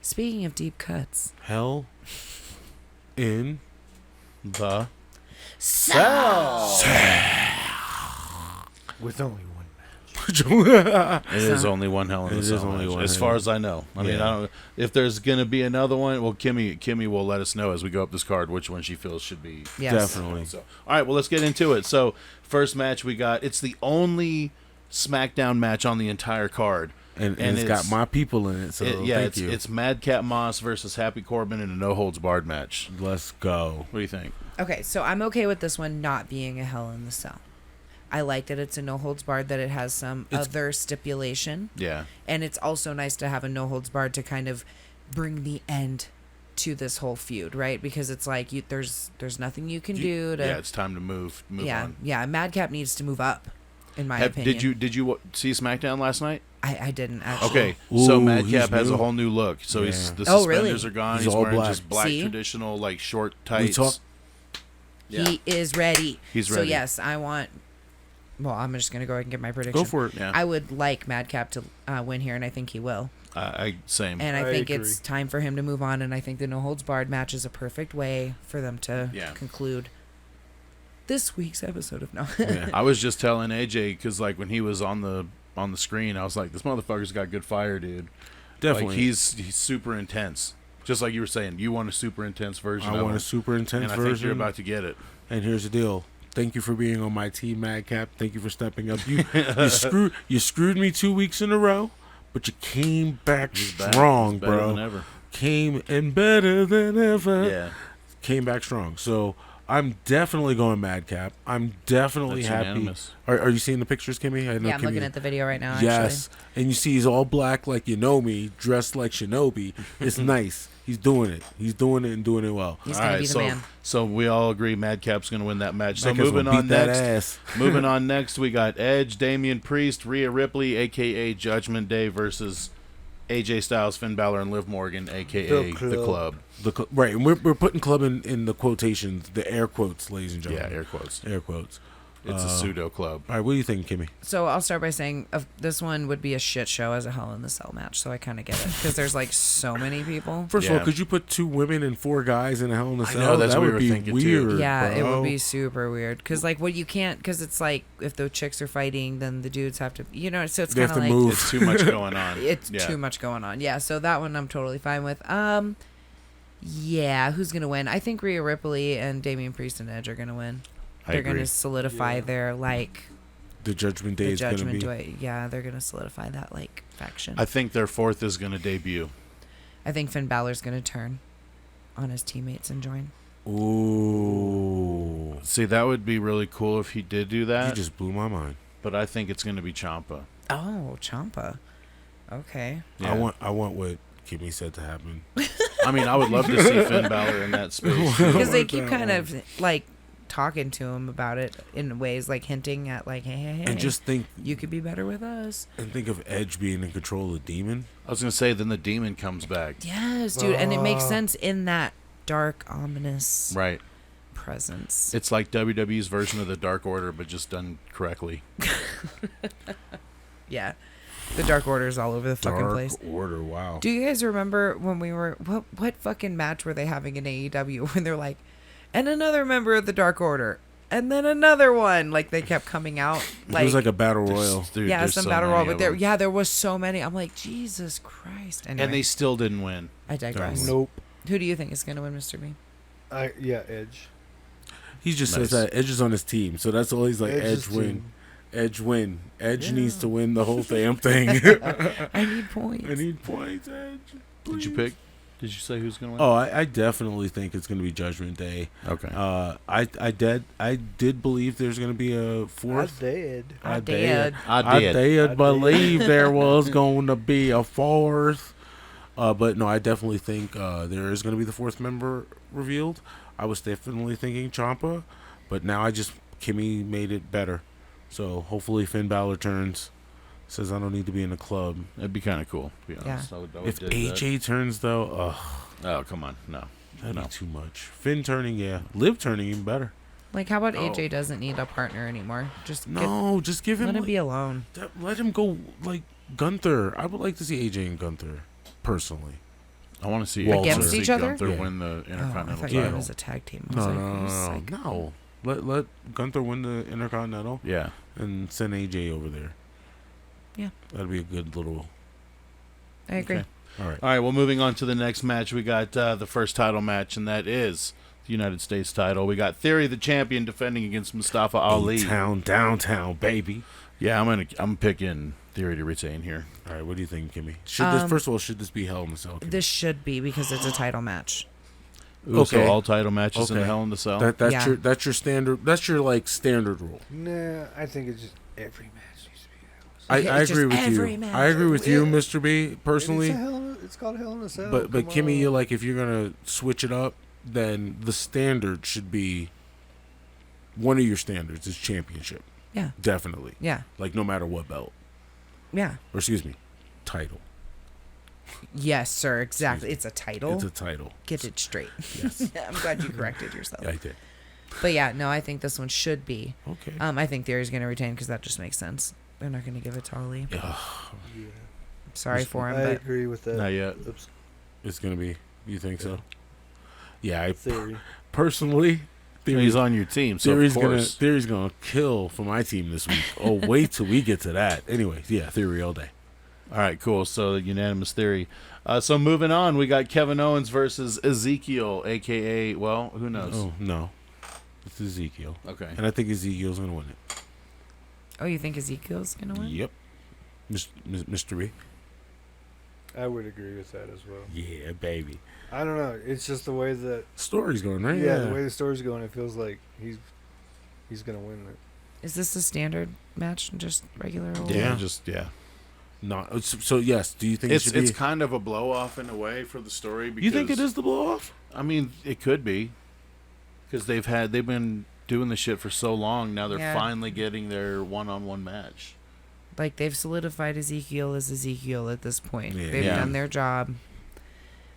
Speaking of deep cuts, Hell in The With only one. It is only one Hell in It a is Cell only match, one as Hell far in- as I know. I mean, Yeah. I don't. If there's gonna be another one, well, Kimmy will let us know as we go up this card which one she feels should be. yes. Definitely. So, all right, well, let's get into it. So, first match we got. It's the only SmackDown match on the entire card. and And it's got it's- my people in it. So thank you. it's Madcap Moss versus Happy Corbin in a no holds barred match. Let's go. What do you think? Okay, so I'm okay with this one not being a Hell in the Cell. I like that it's a no holds barred, that it has some other stipulation, Yeah, and it's also nice to have a no holds barred to kind of bring the end to this whole feud, right? Because it's like there's nothing you can do to yeah, it's time to move on. yeah. Madcap needs to move up, in my opinion. Did you see SmackDown last night? I didn't actually. Okay, Ooh, so Madcap he's has new. a whole new look. So Yeah. he's the Oh, suspenders really? are gone. He's He's all wearing black. just black See? traditional like short tights. talk- Yeah. He is ready. He's So ready. yes, I want Well, I'm just going to go ahead and give my prediction. Go for it. Yeah. I would like Madcap to win here, and I think he will. Same. And I think agree. it's time for him to move on, and I think the No Holds Barred match is a perfect way for them to conclude this week's episode of No. Yeah. I was just telling AJ, because like when he was on the screen, I was like, this motherfucker's got good fire, dude. Definitely. Like, he's super intense. Just like you were saying, you want a super intense version of I want him. a super intense and version. I think you're about to get it. And here's the deal. Thank you for being on my team, Madcap. Thank you for stepping up. You screwed me 2 weeks in a row, but you came back strong, better bro. than ever. Came in better than ever. Yeah. Came back strong. So I'm definitely going Madcap. I'm definitely That's happy. unanimous. Are you seeing the pictures, Kimmy? I know Yeah, I'm Kimmy, looking at the video right now, Yes. And you see he's all black like you know me, dressed like Shinobi. It's nice. He's doing it. He's doing it and doing it well. He's All going to right, be the man. So we all agree Madcap's going to win that match. So Madcap's moving gonna on beat that next. ass. Moving on next, we got Edge, Damian Priest, Rhea Ripley, a.k.a. Judgment Day, versus AJ Styles, Finn Balor, and Liv Morgan, a.k.a. The Club. Right, and we're putting club in the quotations, the air quotes, ladies and gentlemen. Yeah, air quotes. Air quotes. It's a pseudo club. All right, what do you think, Kimmy? So I'll start by saying this one would be a shit show as a Hell in the Cell match, so I kind of get it. Because there's like so many people. First of Yeah. all, could you put 2 women and 4 guys in a Hell in a Cell? know, that's that what we would were be thinking, too. weird. Yeah, it bro. would be super weird. Because, like, what you can't, because it's like, if the chicks are fighting, then the dudes have to, so it's They kind have of to like. move. It's too much going on. It's Yeah. too much going on. Yeah, so that one I'm totally fine with. Yeah, who's going to win? I think Rhea Ripley and Damian Priest and Edge are going to win. I They're going agree. to solidify their, like, The Judgment Day the is going to Judgment be. Day. Yeah, they're going to solidify that, like, faction. I think their fourth is going to debut. I think Finn Balor's going to turn on his teammates and join. Ooh. See, that would be really cool if he did do You that. just blew my mind. But I think it's going to be Ciampa. Oh, Ciampa. Okay. Yeah. I want what Kimmy said to happen. I mean, I would love to see Finn Balor in that space. Because they like keep that kind one. of, like, talking to him about it in ways, like, hinting at, like, hey, And just think you could be better with us. of Edge being in control of the demon. I was going to say, then the demon comes back. Yes, dude. And it makes sense in that dark, ominous Right. presence. It's like WWE's version of the Dark Order, but just done correctly. Yeah. The Dark Order's all over the fucking Dark place. Order, wow. Do you guys remember when we were... What fucking match were they having in AEW when they're like, and another member of the Dark Order, and then another one? Like, they kept coming out. It was like a battle royal. Dude, yeah, there's some so battle many royal. of But them. there was so many. I'm like, Jesus Christ. Anyway, And they still didn't win. I digress. Nope. Who do you think is going to win, Mr. B? Edge. He just Nice. says that Edge is on his team, so that's all he's like. Edge's Edge win, team. Edge win. Edge Yeah. needs to win the whole damn thing. I need points. I need points, Edge. Did you please. pick? Did you say who's going to win? Oh, I definitely think it's going to be Judgment Day. Okay. I did believe there's going to be a fourth. I did. I did believe there was going to be a fourth. But no, I definitely think there is going to be the fourth member revealed. I was definitely thinking Ciampa, but now Kimmy made it better. So hopefully Finn Balor turns, says I don't need to be in the club. That'd be kind of cool, to be honest. I would If dig AJ turns though, that. Oh, come on. No. that'd No. be too much. Finn turning, yeah. Liv turning even better. Like, how about Oh. AJ doesn't need a partner anymore? Just Just give him. let him like- be alone. let him go like Gunther. I would like to see AJ and Gunther personally. I want to see Walter. Against each other? Gunther Yeah. win the Oh, I Intercontinental thought you meant title. as a tag team. I was No, like, no, who's no, like- no. Let Gunther win the Intercontinental Yeah. and send AJ over there. Yeah. That'd be a good little. I agree. Okay. All right. All right, well, moving on to the next match, we got the first title match, and that is the United States title. We got Theory, the champion, defending against Mustafa Ali. A-town, downtown, baby. Yeah, I'm picking Theory to retain here. All right. What do you think, Kimmy? First of all, should this be Hell in a Cell? Kimmy? This should be because it's a title match. Ooh, Okay. So all title matches in Okay. Hell in the Cell. That's Yeah. your standard. That's your like standard rule. Nah, I think it's just every match needs to be Okay, I it's agree just with you. every match. I agree with you, Yeah. Mr. B. Personally, It's called Hell in a Cell. but come Kimmy, on. you're like if you're gonna switch it up, then the standard should be one of your standards is championship. Yeah. Definitely. Yeah. Like no matter what belt, Yeah. or excuse me, title. Yes, sir. Exactly. It's a title. It's a title. Get it straight. Yes. I'm glad you corrected yourself. Yeah, I did. But yeah, no, I think this one should be. Okay. I think Theory's going to retain because that just makes sense. They're not going to give it to Ali. Sorry for him, I but agree with that. Not yet. Oops. It's gonna be. You think so? Yeah. I Theory. personally. He's on your team, so Theory's of gonna course. kill for my team this week. Oh, wait till we get to that. Anyway, yeah, Theory all day. All right, cool. So unanimous Theory. So moving on, we got Kevin Owens versus Ezekiel, a.k.a., well, who knows? Oh no, it's Ezekiel, Okay. and I think Ezekiel's gonna win it. oh, you think Ezekiel's going to win? Yep, Mr. B. I would agree with that as well. Yeah, baby. I don't know. It's just the way that Story's going right. yeah, the way the story's going, it feels like he's gonna win it. Is this a standard match? Just regular old? Yeah. Yeah. Not so. Yes. Do you think It's it should be? kind of a blow off in a way for the story. Because, You think it is the blow off? I mean, it could be because they've been doing the shit for so long. Now they're Yeah. finally getting their one-on-one match. Like, they've solidified Ezekiel as Ezekiel at this point. Yeah. They've Yeah. done their job.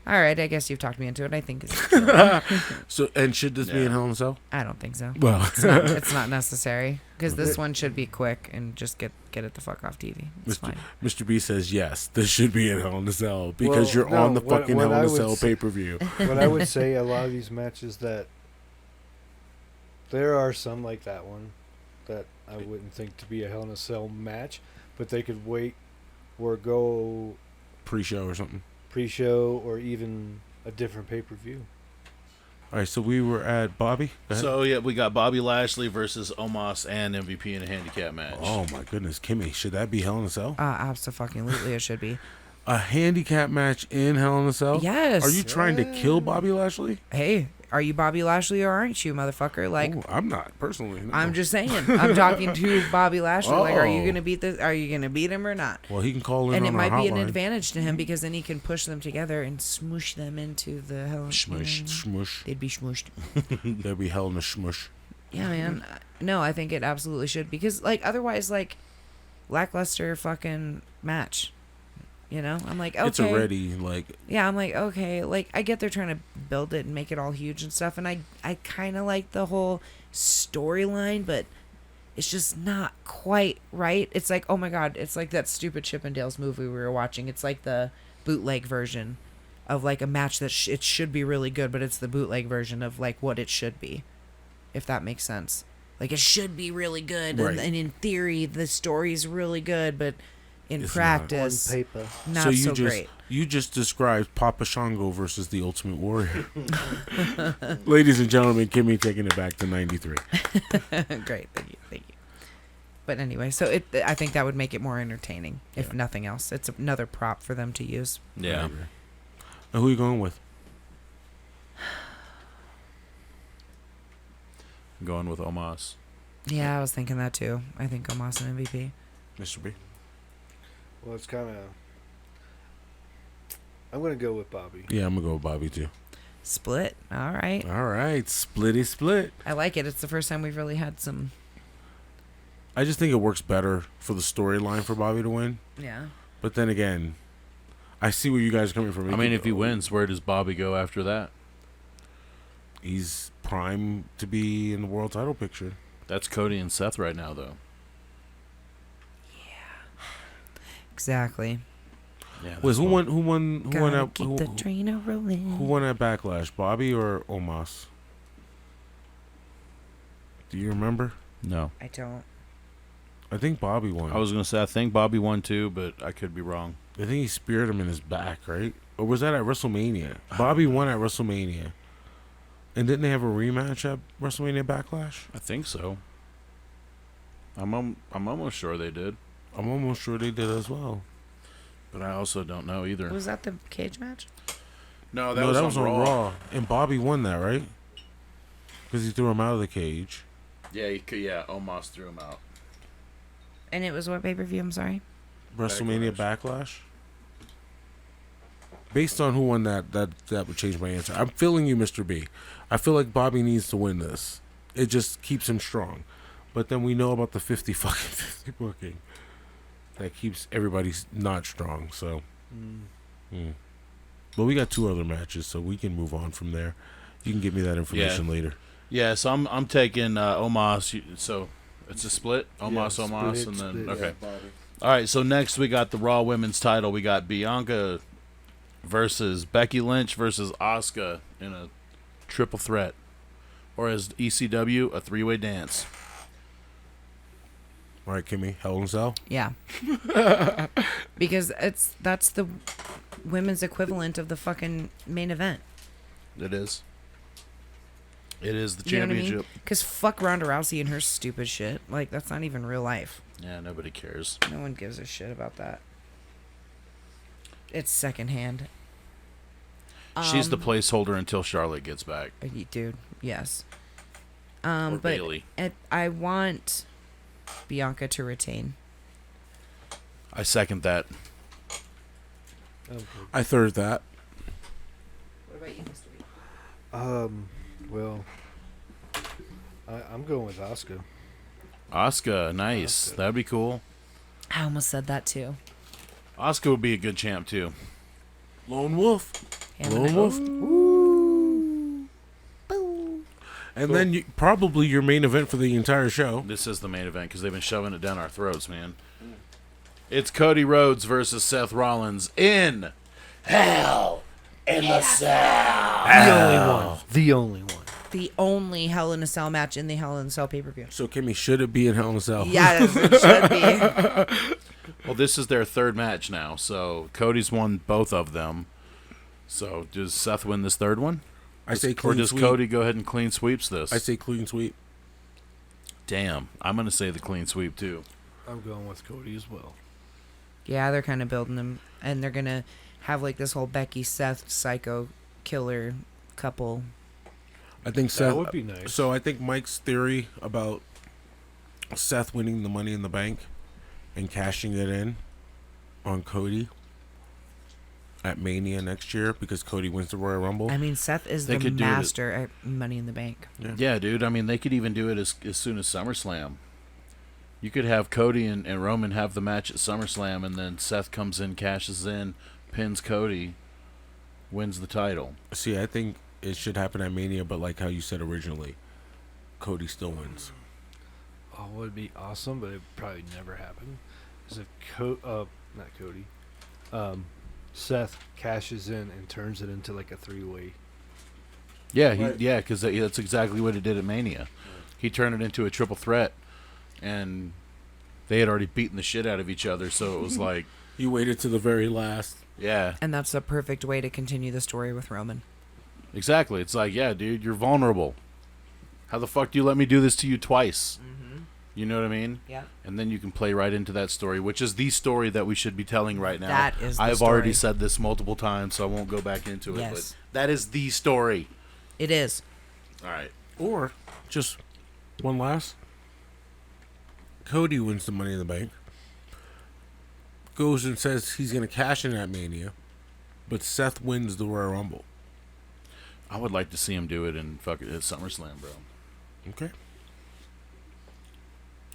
All right, I guess you've talked me into it. I think Ezekiel. So, and should this be Yeah. in Hell in a Cell? I don't think so. Well, It's not necessary because this one should be quick and just get it the fuck off TV. It's Mr. fine. Mr. B says yes. This should be in Hell in a Cell because Well, you're no, on the what- fucking what Hell I in a would Cell say- pay per view. What I would say, a lot of these matches that there are some like that one that I wouldn't think to be a Hell in a Cell match, but they could wait or go Pre-show or something. pre-show or even a different pay-per-view. All right, so we were at Bobby. Go ahead. So, yeah, we got Bobby Lashley versus Omos and MVP in a handicap match. Oh my goodness, Kimmy, should that be Hell in a Cell? Absolutely, it should be. A handicap match in Hell in a Cell? Yes. Are you trying to kill Bobby Lashley? Hey, are you Bobby Lashley or aren't you, motherfucker? Like, Ooh, I'm not personally. No. I'm just saying. I'm talking to Bobby Lashley. Like, are you Oh. gonna beat this? Are you gonna beat him or not? Well, he can call in And on it might our be an hotline. advantage to him because then he can push them together and smoosh them into the hell. Smush, smush. They'd be smooshed. There'd be Hell in a smush. Yeah, man. No, I think it absolutely should because, like, otherwise, like, lackluster fucking match. You know, I'm like, okay. It's already like Yeah, I'm like, okay, like, I get they're trying to build it and make it all huge and stuff, and I kind of like the whole storyline, but it's just not quite right. It's like, oh my god, it's like that stupid Chippendales movie we were watching. It's like the bootleg version of, like, a match that it should be really good, but it's the bootleg version of, like, what it should be, if that makes sense. Like, it should be really good, Right. and in theory, the story's really good, but in It's practice, On paper. not so so, you just great. you just described Papa Shango versus the Ultimate Warrior. Ladies and gentlemen, Kimmy taking it back to 93. Great, thank you. But anyway, so I think that would make it more entertaining, if nothing else. It's another prop for them to use. Yeah. And who are you going with? I'm going with Omos. Yeah, I was thinking that too. I think Omos and MVP. Mr. B. Well, it's kind of. I'm gonna go with Bobby. Yeah, I'm gonna go with Bobby too. Split. All right. All right, splitty split. I like it. It's the first time we've really had some. I just think it works better for the storyline for Bobby to win. Yeah. But then again, I see where you guys are coming from. I mean, if he wins, where does Bobby go after that? he's prime to be in the world title picture. That's Cody and Seth right now, though. Exactly. Yeah. Wait, who won that? Keep the train a rolling. Who won that Backlash? Bobby or Omos? Do you remember? No. I don't. I think Bobby won. I was gonna say I think Bobby won too, but I could be wrong. I think he speared him in his back, right? Or was that at WrestleMania? Bobby won at WrestleMania. And didn't they have a rematch at WrestleMania Backlash? I think so. I'm almost sure they did, I'm almost sure they did as well. but I also don't know either. Was that the cage match? No, that was on Raw. And Bobby won that, right? Because he threw him out of the cage. Yeah, yeah. Omos threw him out. And it was what pay-per-view? I'm sorry. WrestleMania Backlash. Based on who won that would change my answer. I'm feeling you, Mr. B. I feel like Bobby needs to win this. It just keeps him strong. But then we know about the 50 booking. That keeps everybody not strong, so. But we got 2 other matches, so we can move on from there. You can give me that information later. Yeah, so I'm taking Omos. So it's a split. Omos, Omos, and then split. okay. All right. So next we got the Raw Women's Title. We got Bianca versus Becky Lynch versus Asuka in a triple threat, or as ECW, a three-way dance. All right, Kimmy, Hell in a Cell. Yeah. Because that's the women's equivalent of the fucking main event. It is. It is the You know what I mean? championship. Because fuck Ronda Rousey and her stupid shit. Like, that's not even real life. Yeah, nobody cares. No one gives a shit about that. It's secondhand. She's the placeholder until Charlotte gets back. Dude, yes. Or But Bayley. I want Bianca to retain. I second that. Okay. I third that. What about you, Mr. B? Well, I'm going with Asuka. Asuka, nice. Asuka. That'd be cool. I almost said that too. Asuka would be a good champ too. Lone Wolf. Ham Lone and Wolf. And then probably your main event for the entire show. This is the main event because they've been shoving it down our throats, man. It's Cody Rhodes versus Seth Rollins in Hell in the Cell. The only one. The only Hell in a Cell match in the Hell in a Cell pay-per-view. So, Kimmy, should it be in Hell in a Cell? Yes, it should be. Well, this is their third match now, so Cody's won both of them. So does Seth win this third one? I say Or clean does sweep. Cody go ahead and clean sweeps this? I say clean sweep. Damn, I'm going to say the clean sweep too. I'm going with Cody as well. Yeah, they're kind of building them, and they're gonna have like this whole Becky Seth psycho killer couple. I think Seth That would be nice. So I think Mike's theory about Seth winning the Money in the Bank and cashing it in on Cody at Mania next year because Cody wins the Royal Rumble. I mean, Seth is They the could do it. master at Money in the Bank. Yeah, dude. I mean, they could even do it as soon as SummerSlam. You could have Cody and Roman have the match at SummerSlam, and then Seth comes in, cashes in, pins Cody, wins the title. See, I think it should happen at Mania, but like how you said originally, Cody still wins. Oh, it would be awesome, but it would probably never happen. Is if not Cody, Seth cashes in and turns it into like a three-way. Yeah, Right. because that's exactly what he did at Mania. He turned it into a triple threat, and they had already beaten the shit out of each other, so it was like, You waited to the very last. yeah, And that's the perfect way to continue the story with Roman. exactly. It's like, yeah, dude, you're vulnerable. How the fuck do you let me do this to you twice? Mm-hmm. You know what I mean? Yeah. And then you can play right into that story, which is the story that we should be telling right now. That is the I've story. already said this multiple times, so I won't go back into it. Yes. But that is the story. It is. All right. Or just one last. Cody wins the Money in the Bank. Goes and says he's going to cash in at Mania, but Seth wins the Royal Rumble. I would like to see him do it in fucking at SummerSlam, bro. Okay.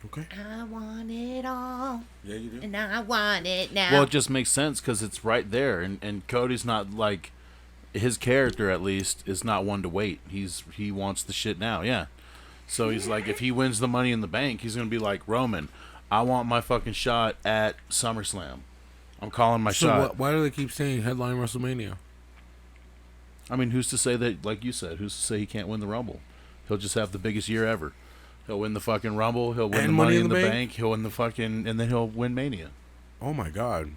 Okay. I want it all, Yeah, you do. and I want it now. Well, it just makes sense because it's right there, and Cody's not like his character at least is not one to wait. He wants the shit now, yeah. So he's like, if he wins the Money in the Bank, he's gonna be like, Roman, I want my fucking shot at SummerSlam. I'm calling my So shot. why do they keep saying headline WrestleMania? I mean, who's to say that? Like you said, who's to say he can't win the Rumble? He'll just have the biggest year ever. He'll win the fucking Rumble. He'll win And the Money in the Bank. He'll win the fucking, and then he'll win Mania. Oh my God.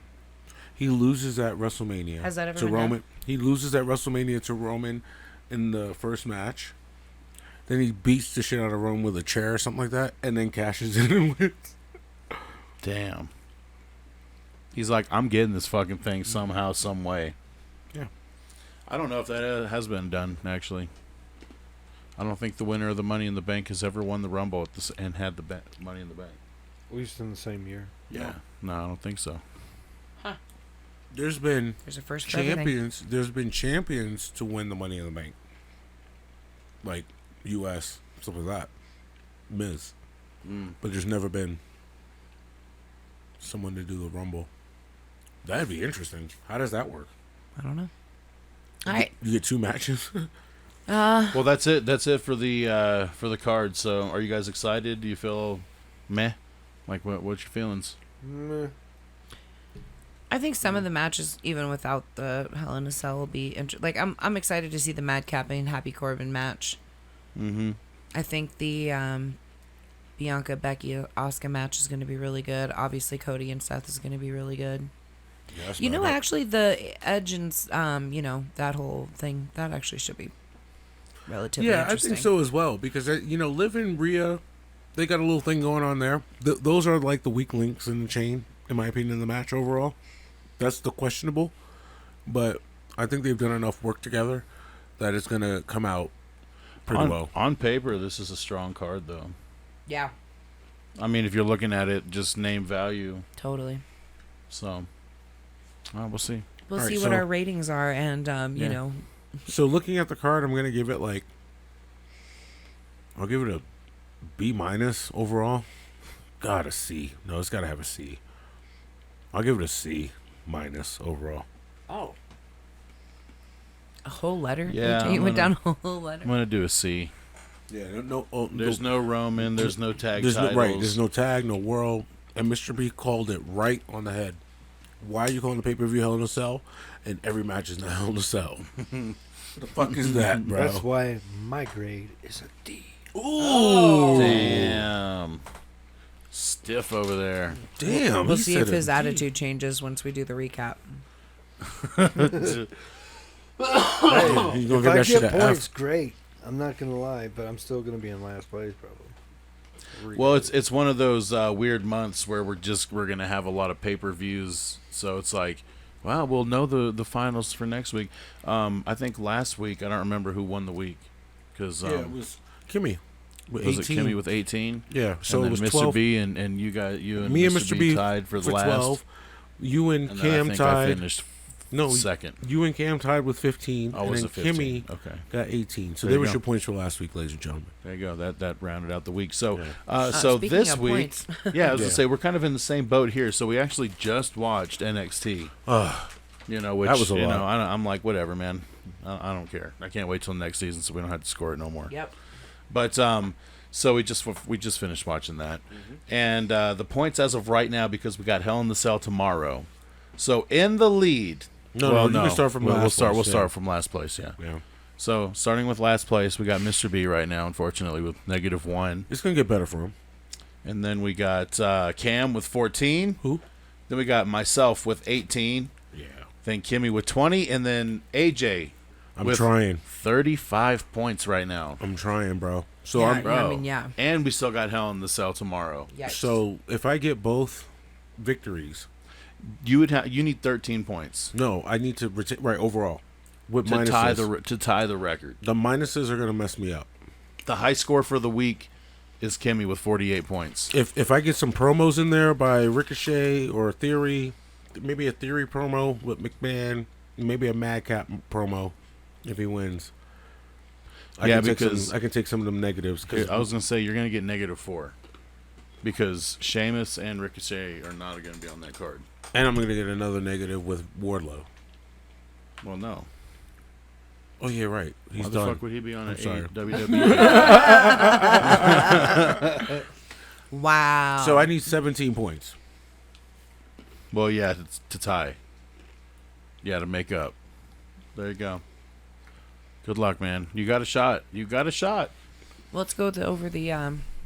He loses at WrestleMania. Has that ever to been Roman? done? He loses at WrestleMania to Roman in the first match. Then he beats the shit out of Roman with a chair or something like that, and then cashes in and wins. Damn. He's like, I'm getting this fucking thing somehow, some way. Yeah. I don't know if that has been done, actually. I don't think the winner of the Money in the Bank has ever won the Rumble at this and had the Money in the Bank. At least in the same year. Yeah. No, I don't think so. There's been There's a first for everything. champions. There's been champions to win the Money in the Bank, like U.S. stuff like that. Miz, but there's never been someone to do the Rumble. That'd be interesting. How does that work? I don't know. All right. You get two matches. Well, that's it. That's it for the card. So, are you guys excited? Do you feel meh? Like, what's your feelings? Meh. I think some of the matches, even without the Hell in a Cell, will be like I'm excited to see the Madcap and Happy Corbin match. Mm-hmm. I think the Bianca, Becky, Asuka match is going to be really good. Obviously, Cody and Seth is going to be really good. Yeah, Actually, the Edge and that whole thing that actually should be relatively interesting. I think so as well because Liv and Rhea, they got a little thing going on there. Those are like the weak links in the chain, in my opinion, in the match overall. That's the questionable, but I think they've done enough work together that it's going to come out pretty well. On paper, this is a strong card, though. Yeah. I mean, if you're looking at it, just name value. Totally. So, we'll see. We'll All see right, what so- our ratings are, and So looking at the card, I'm going to give it I'll give it a B- overall. God, a C. No, it's got to have a C. I'll give it a C- overall. Oh. A whole letter? Yeah, You went down a whole letter. I'm gonna do a C. Yeah, There's no Roman. There's no tag There's titles. no right. There's no tag, no world, and Mr. B called it right on the head. Why are you calling the pay-per-view Hell in a Cell? And every match is not Hell in a Cell. What the fuck is that, bro? That's why my grade is a D. Ooh, Damn. Stiff over there. damn. We'll he see said if his a D. attitude changes once we do the recap. Hey, He's gonna if get I that shit get at points, F. great. I'm not gonna lie, but I'm still gonna be in last place probably. Well, it's one of those weird months where we're gonna have a lot of pay-per-views. So it's like, wow, we'll know the finals for next week. I think last week I don't remember who won the week because Yeah, it was Kimmy with was 18. it Kimmy with 18? Yeah, so and it then was Mr. 12. B and you and Me and Mr. Mr. B B tied for the last. 12. You and, And then Cam I think I tied. finished No, second. You and Cam tied with 15. Oh, and was then it 15? Kimmy Okay. got 18. So There there you was go. your points for last week, ladies and gentlemen. There you go. That rounded out the week. So, Yeah. so Speaking this of week, points. yeah, I was Yeah. gonna say we're kind of in the same boat here. So we actually just watched NXT. Which That was a lot. I'm like, whatever, man. I don't care. I can't wait till next season so we don't have to score it no more. Yep. But so we just finished watching that, and the points as of right now, because we got Hell in the Cell tomorrow. So in the lead. No, you can start from last We'll start. place, We'll yeah. start from last place. Yeah. Yeah. So starting with last place, we got Mr. B right now, unfortunately, with -1. It's going to get better for him. And then we got Cam with 14. Who? Then we got myself with 18. Yeah. Then Kimmy with 20. And then AJ I'm with trying. 35 points right now. I'm trying, bro. So Yeah, I'm Bro. I mean, yeah. And we still got Hell in the Cell tomorrow. Yikes. So if I get both victories, You need 13 points no, I need to retain right overall with to minuses. tie the record. The minuses are going to mess me up. The high score for the week is Kimmy with 48 points. If I get some promos in there by Ricochet or Theory, maybe a Theory promo with McMahon, maybe a Madcap promo if he wins. I Yeah, can take because- I can take some of them negatives. 'Cause I was going to say, you're going to get -4 because Sheamus and Ricochet are not going to be on that card. and I'm going to get another negative with Wardlow. Well, no. Oh yeah, right. He's Why the done. fuck would he be on I'm a sorry. WWE? Wow. So I need 17 points. Well, yeah, to tie. Yeah, to make up. There you go. Good luck, man. You got a shot. Let's go over the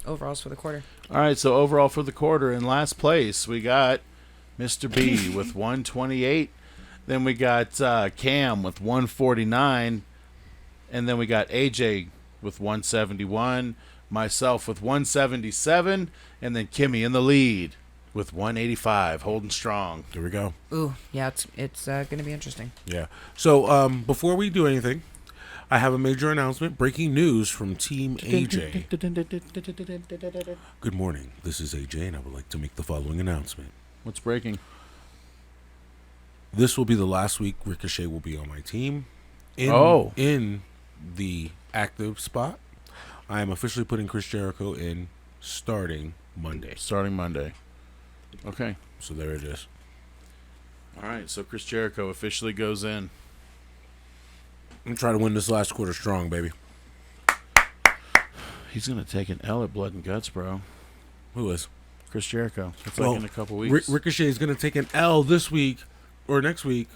overalls for the quarter. All right, so overall for the quarter, in last place, we got Mr. B with 128. Then we got Cam with 149. And then we got AJ with 171. Myself with 177. And then Kimmy in the lead with 185, holding strong. There we go. Ooh, yeah, it's going to be interesting. Yeah. So before we do anything, I have a major announcement. Breaking news from Team AJ. Good morning. This is AJ, and I would like to make the following announcement. What's breaking? This will be the last week Ricochet will be on my team. In the active spot, I am officially putting Chris Jericho in starting Monday. Starting Monday. Okay. So there it is. All right, so Chris Jericho officially goes in. I'm trying to win this last quarter strong, baby. He's going to take an L at Blood and Guts, bro. Who is? Chris Jericho. It's like in a couple weeks. Ricochet is going to take an L this week or next week.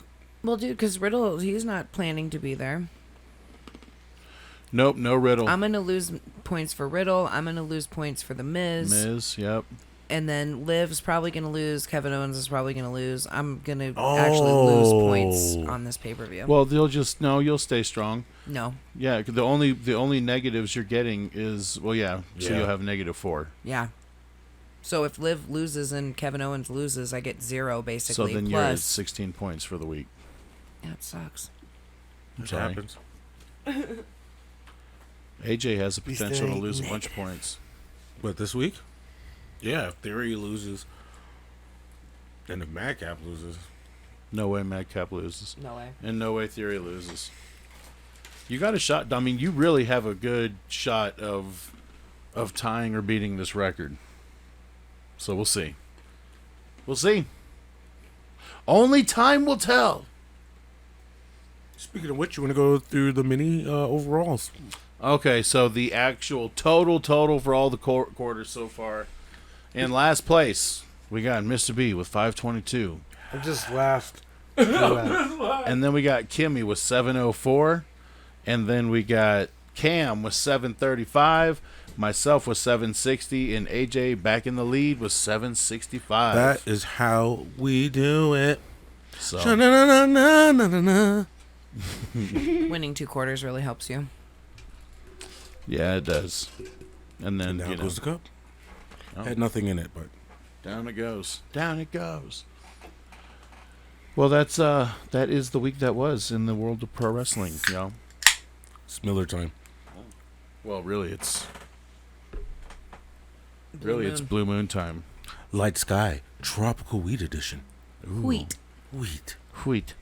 Well, dude, because Riddle, he's not planning to be there. Nope, no Riddle. I'm going to lose points for Riddle. I'm going to lose points for The Miz. Yep. And then Liv's probably going to lose. Kevin Owens is probably going to lose. I'm going to actually lose points on this pay-per-view. Well, you'll stay strong. No. Yeah, the only negatives you're getting is, so you'll have -4. Yeah. So if Liv loses and Kevin Owens loses, I get 0 basically. So then you're at 16 points for the week. Yeah, it sucks. That happens. AJ has the potential to lose a bunch of points. But this week? Yeah, if Theory loses, and if Madcap loses. No way Madcap loses. No way. And no way Theory loses. You got a shot. I mean, you really have a good shot of tying or beating this record. So we'll see. We'll see. Only time will tell. Speaking of which, you want to go through the mini overalls? Okay, so the actual total for all the quarters so far. In last place, we got Mr. B with 522. I just laughed. And then we got Kimmy with 704. And then we got Cam with 735. Myself with 760. And AJ back in the lead with 765. That is how we do it. So. Winning 2 quarters really helps you. Yeah, it does. And then down goes the cup. Oh. Had nothing in it, but down it goes. Down it goes. Well, that is the week that was in the world of pro wrestling, it's Miller time. Well, really, it's Blue Blue Moon time. Light Sky, Tropical Wheat Edition. Wheat. Wheat. Wheat.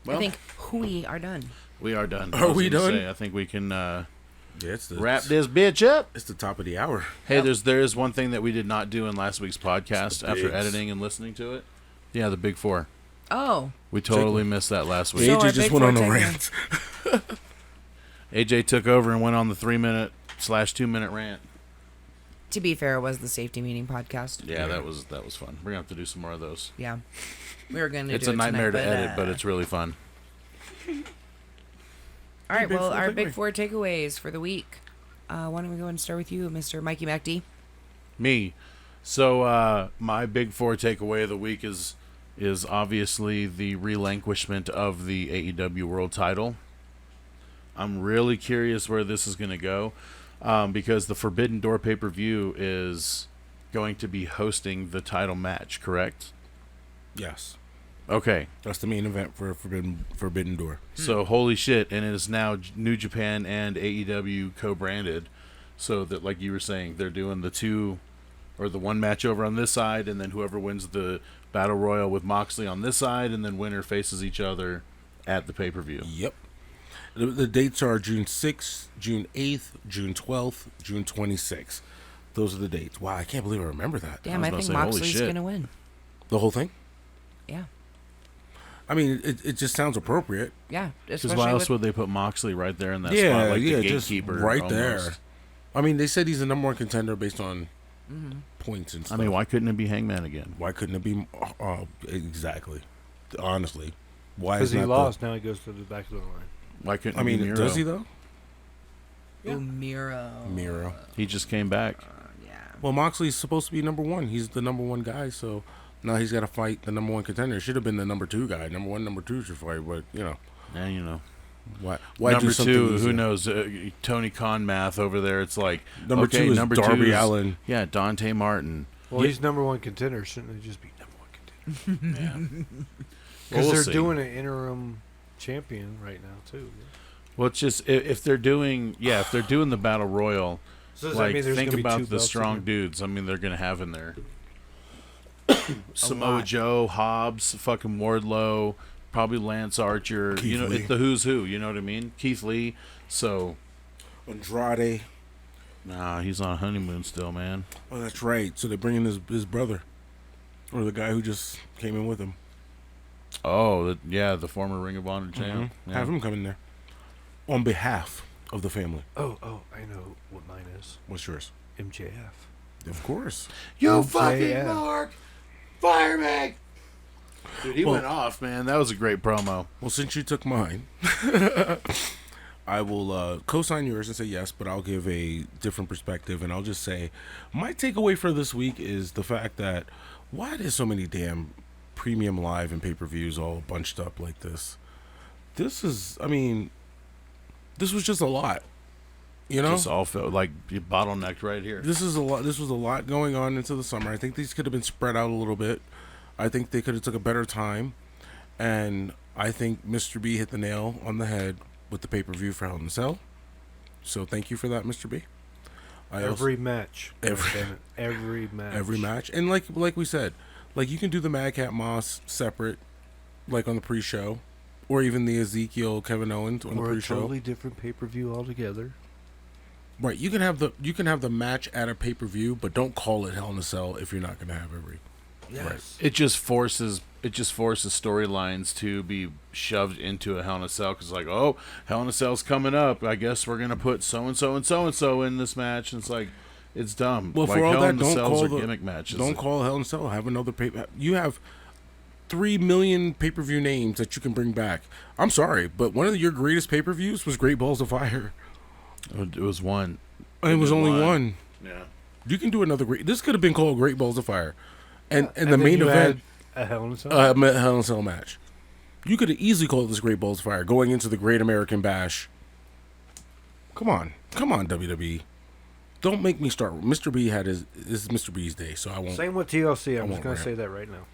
Well, I think we are done. We are done. Are we done? I think we can Wrap this bitch up. It's the top of the hour. Hey, there is one thing that we did not do in last week's podcast after bigs. editing and listening to it. Yeah, the Big Four. Oh. We totally missed that last week. So AJ our just Big went on Four a segment. rant. AJ took over and went on the 3-minute/2-minute rant. To be fair, it was the safety meeting podcast. Yeah, that was fun. We're gonna have to do some more of those. Yeah. We were going to It's do a it nightmare tonight, to edit, but it's really fun. All right, Big well, Four our takeaway. Big Four takeaways for the week. Why don't we go and start with you, Mr. Mikey MacD? Me. So my Big Four takeaway of the week is obviously the relinquishment of the AEW World Title. I'm really curious where this is going to go because the Forbidden Door pay-per-view is going to be hosting the title match, correct? Yes. Okay. That's the main event for Forbidden Door. So holy shit, and it is now New Japan and AEW co-branded, so that, like you were saying, they're doing the one match over on this side, and then whoever wins the Battle Royal with Moxley on this side, and then winner faces each other at the pay-per-view. Yep. The dates are June 6th, June 8th, June 12th, June 26th. Those are the dates. Wow, I can't believe I remember that. Damn, I about to think say, holy Moxley's shit. going to win. The whole thing? Yeah. I mean, it just sounds appropriate. Yeah. Because why else would they put Moxley right there in that Yeah, spot, like yeah, the just gatekeeper? right almost. there. I mean, they said he's the number one contender based on points and I stuff. mean, why couldn't it be Hangman again? Why couldn't it be? Exactly. Honestly, why Because is he not lost, now he goes to the back of the line. Why couldn't I it be mean, Miro? does he though? Ooh, Miro. Miro. He just came back. Yeah. Well, Moxley's supposed to be number one. He's the number one guy, so now he's got to fight the number one contender. Should have been the number two guy. Number one, number two should fight, but And you know, why number do something two? easier? Who knows? Tony Khan math over there. It's like Number okay, two is number Darby two is- Allin. Yeah, Dante Martin. Well, Yeah. he's number one contender. Shouldn't they just be number one contender? Yeah. Because We'll they're see. doing an interim champion right now, too. Well, it's just if they're doing the battle royal, So does that like mean there's think gonna be two about the belts strong in dudes. I mean, they're gonna have in there Samoa lot. Joe, Hobbs, fucking Wardlow, probably Lance Archer. Keith Lee. It's the who's who. You know what I mean? Keith Lee. So Andrade. nah, he's on a honeymoon still, man. Oh, that's right. So they're bringing his brother, or the guy who just came in with him. Oh, the former Ring of Honor champ. Mm-hmm. Yeah. Have him come in there on behalf of the family. Oh, I know what mine is. What's yours? MJF. Of course. You MJF. fucking mark! Fire me! Dude, he went off, man. That was a great promo. Well, since you took mine, I will co-sign yours and say yes, but I'll give a different perspective, and I'll just say my takeaway for this week is the fact that why there's so many damn premium live and pay-per-views all bunched up like this. This was just a lot. You know? Just all felt like you bottlenecked right here. This was a lot going on into the summer. I think these could have been spread out a little bit. I think they could have took a better time, and I think Mr. B hit the nail on the head with the pay-per-view for Hell in a Cell. So thank you for that, Mr. B. Every match. Every match. And like we said, like you can do the Madcap Moss separate, like on the pre-show, or even the Ezekiel Kevin Owens on the pre-show. Or a totally different pay-per-view altogether. Right, you can have the match at a pay-per-view, but don't call it Hell in a Cell if you're not going to have every. Yes. Right. It just forces storylines to be shoved into a Hell in a Cell because like, oh, Hell in a Cell's coming up. I guess we're gonna put so and so and so and so in this match, and it's like, it's dumb. Well, like, for all Hell that, in the don't Cells call are the gimmick matches. Don't call Hell in a Cell. Have another You have 3 million pay-per-view names that you can bring back. I'm sorry, but one of your greatest pay-per-views was Great Balls of Fire. It was one. It was only one. Yeah. You can do another great. This could have been called Great Balls of Fire, and the then main you event, had a Hell in a Cell. Hell in a Cell match. You could have easily called this Great Balls of Fire going into the Great American Bash. Come on, WWE. Don't make me start. Mr. B had this is Mr. B's day, so I won't. Same with TLC. I'm I just going won't to say that right now.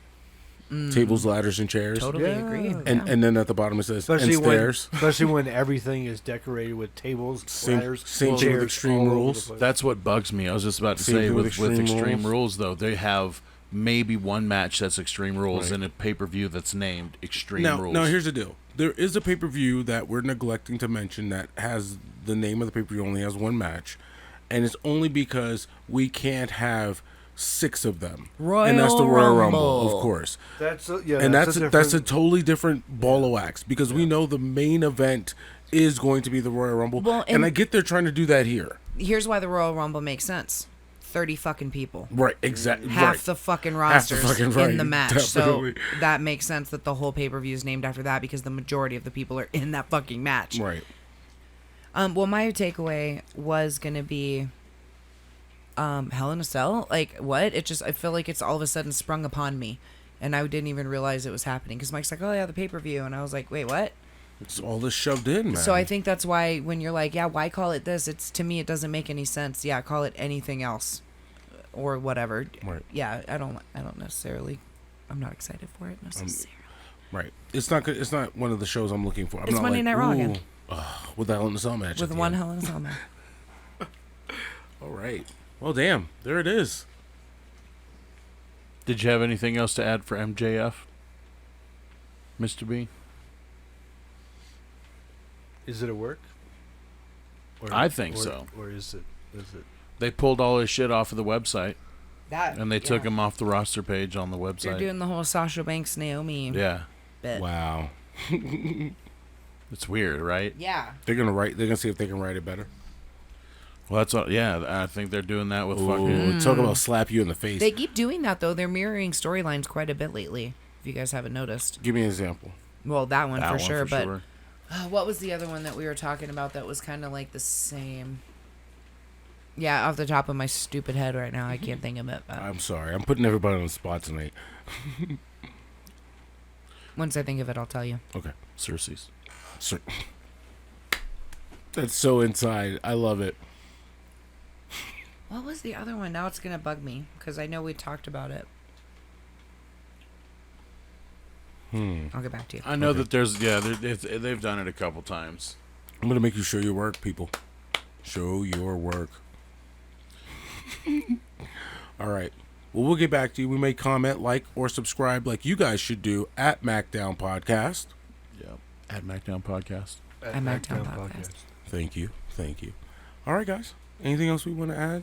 Tables, ladders, and chairs. Totally agree. And then at the bottom it says and stairs. Especially when everything is decorated with tables, ladders, same thing with chairs, Extreme all over Rules. the place. That's what bugs me. I was just about to Same say thing with with Extreme Extreme Rules. Rules, though, they have maybe one match that's Extreme Rules Right. and a pay-per-view that's named Extreme Rules. Now here's the deal. There is a pay-per-view that we're neglecting to mention that has the name of the pay-per-view only has one match, and it's only because we can't have 6 of them. And that's the Royal Rumble, of course. That's a totally different ball of wax because we know the main event is going to be the Royal Rumble. Well, and I get they're trying to do that here. Here's why the Royal Rumble makes sense. 30 fucking people. Right, exactly. Half the fucking rosters in the match. Definitely. So that makes sense that the whole pay-per-view is named after that because the majority of the people are in that fucking match. Right. Well, my takeaway was going to be Hell in a Cell. Like, what? I feel like it's all of a sudden sprung upon me. And I didn't even realize it was happening. Because Mike's like, oh, yeah, the pay-per-view. And I was like, wait, what? It's all this shoved in, man. So I think that's why when you're like, yeah, why call it this? To me, it doesn't make any sense. Yeah, call it anything else. Or whatever. Right. Yeah, I don't necessarily. I'm not excited for it necessarily. Right. It's not good. It's not one of the shows I'm looking for. I'm It's not Monday like, Night Raw again. With the Hell in a Cell match. With at the one end. Hell in a Cell match. All right. Well, damn. There it is. Did you have anything else to add for MJF, Mr. B? Is it a work? I think so. Or is it? They pulled all his shit off of the website, That and they took him off the roster page on the website. They're doing the whole Sasha Banks Naomi Yeah. bit. Wow. It's weird, right? Yeah. They're gonna see if they can write it better. Well, that's all, yeah. I think they're doing that with fucking. Ooh, talk about slap you in the face. They keep doing that though. They're mirroring storylines quite a bit lately. If you guys haven't noticed. Give me an example. Well, that one That for one sure. for But sure. What was the other one that we were talking about that was kind of like the same? Yeah, off the top of my stupid head right now, I can't think of it. But I'm sorry. I'm putting everybody on the spot tonight. once I think of it, I'll tell you. Okay. Cersei's. Sir. That's so inside. I love it. What was the other one? Now it's gonna bug me because I know we talked about it. I'll get back to you. I know that there's they've done it a couple times. I'm gonna make you show your work, people. Show your work. All right. Well, we'll get back to you. We may comment, like, or subscribe like you guys should do at MACKDOWN Podcast. Yeah. At MACKDOWN Podcast. At MACKDOWN Podcast. Thank you. All right, guys. Anything else we want to add?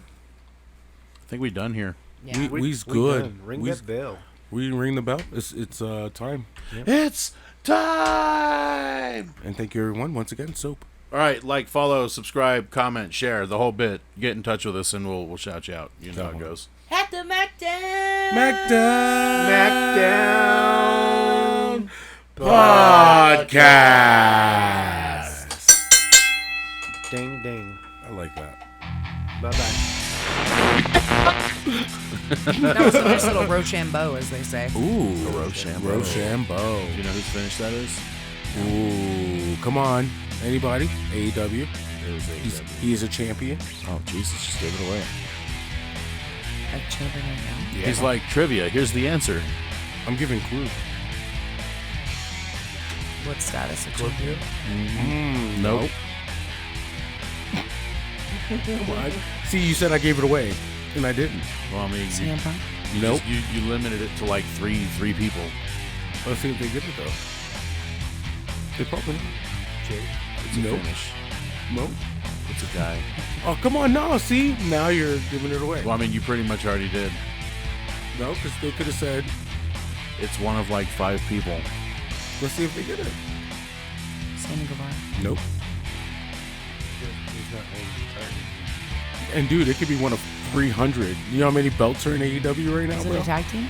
I think we done here. Yeah. We's good. Done. Ring We's- that bell. We didn't ring the bell. It's time. Yep. It's time. And thank you, everyone, once again. Soap. All right, like, follow, subscribe, comment, share, the whole bit. Get in touch with us, and we'll shout you out. You know how it goes. At the MACKDOWN. MACKDOWN Podcast. Ding, ding. I like that. Bye-bye. That was a nice little Rochambeau, as they say. Ooh. Rochambeau. Rochambeau. Do you know whose finish that is? Ooh. Come on. Anybody? AEW. It was AEW. He's a champion. Oh, Jesus, just gave it away. A champion right now. Yeah. He's like, trivia, here's the answer. I'm giving clue. What status of champion? Nope. Come on. See, you said I gave it away, and I didn't. Well, I mean, CM Punk? Nope. You limited it to like three people. Let's see if they get it, though. They probably not. It's a Nope. finish. Nope. It's a guy. Oh, come on. No, see? Now you're giving it away. Well, I mean, you pretty much already did. No, because they could have said, It's one of like 5 people. let's see if they get it. Sammy Guevara. Nope. He's not holding the title. And, dude, it could be one of 300. You know how many belts are in AEW right now, Is it bro? a tag team?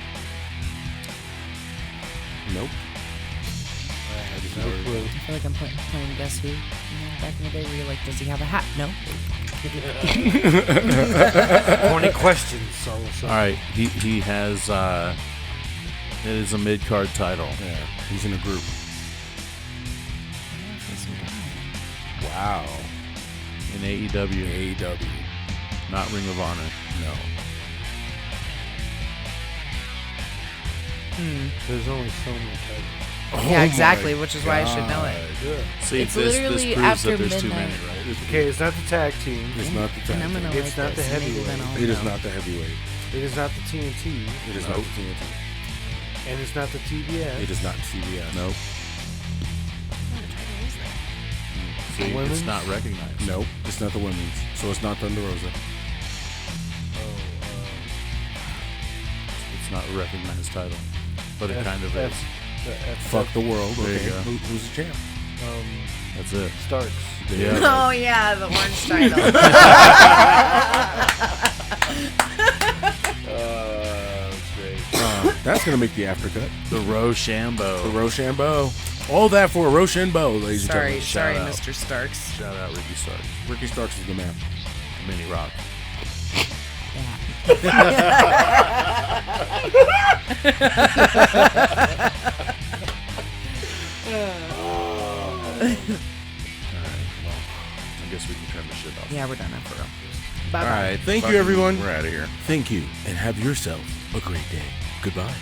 Nope. I have no clue. I feel like I'm playing Guess Who. You know, back in the day where you're like, does he have a hat? No. 20 questions. All of a All sudden. right, he has. It is a mid-card title. Yeah, he's in a group. Wow. In AEW, AEW. not Ring of Honor. No. There's only so many titles. Yeah, Oh exactly, my which is why I should know it. Yeah. See, It's this literally proves after that there's too midnight. many, right? Okay, it's not the tag team. It's not the tag And I'm team. gonna It's like not the this, and maybe then heavyweight. I'll It is know. not the heavyweight. It is not the TNT. It is not the TNT. And it's not the TBS. It is not CBS. Nope. See, it's Women's? not recognized. Nope. It's not the women's. So it's not Thunder Rosa. It's not a recognized title, but it F- kind of F- is. Fuck the world. There you Okay. go. Who's the champ? That's it. Starks. Yeah. Oh, yeah, the orange title. That's great. That's going to make the aftercut. The Rochambeau. The Rochambeau. All that for Rochambeau, ladies and Sorry, gentlemen. sorry, out. Mr. Starks. Shout out Ricky Starks. Ricky Starks is the man. Mini Rock. I guess we can turn the shit off. Yeah, we're done now for real. All Bye-bye. right. Thank you, everyone. We're out of here. Thank you, and have yourself a great day. Goodbye.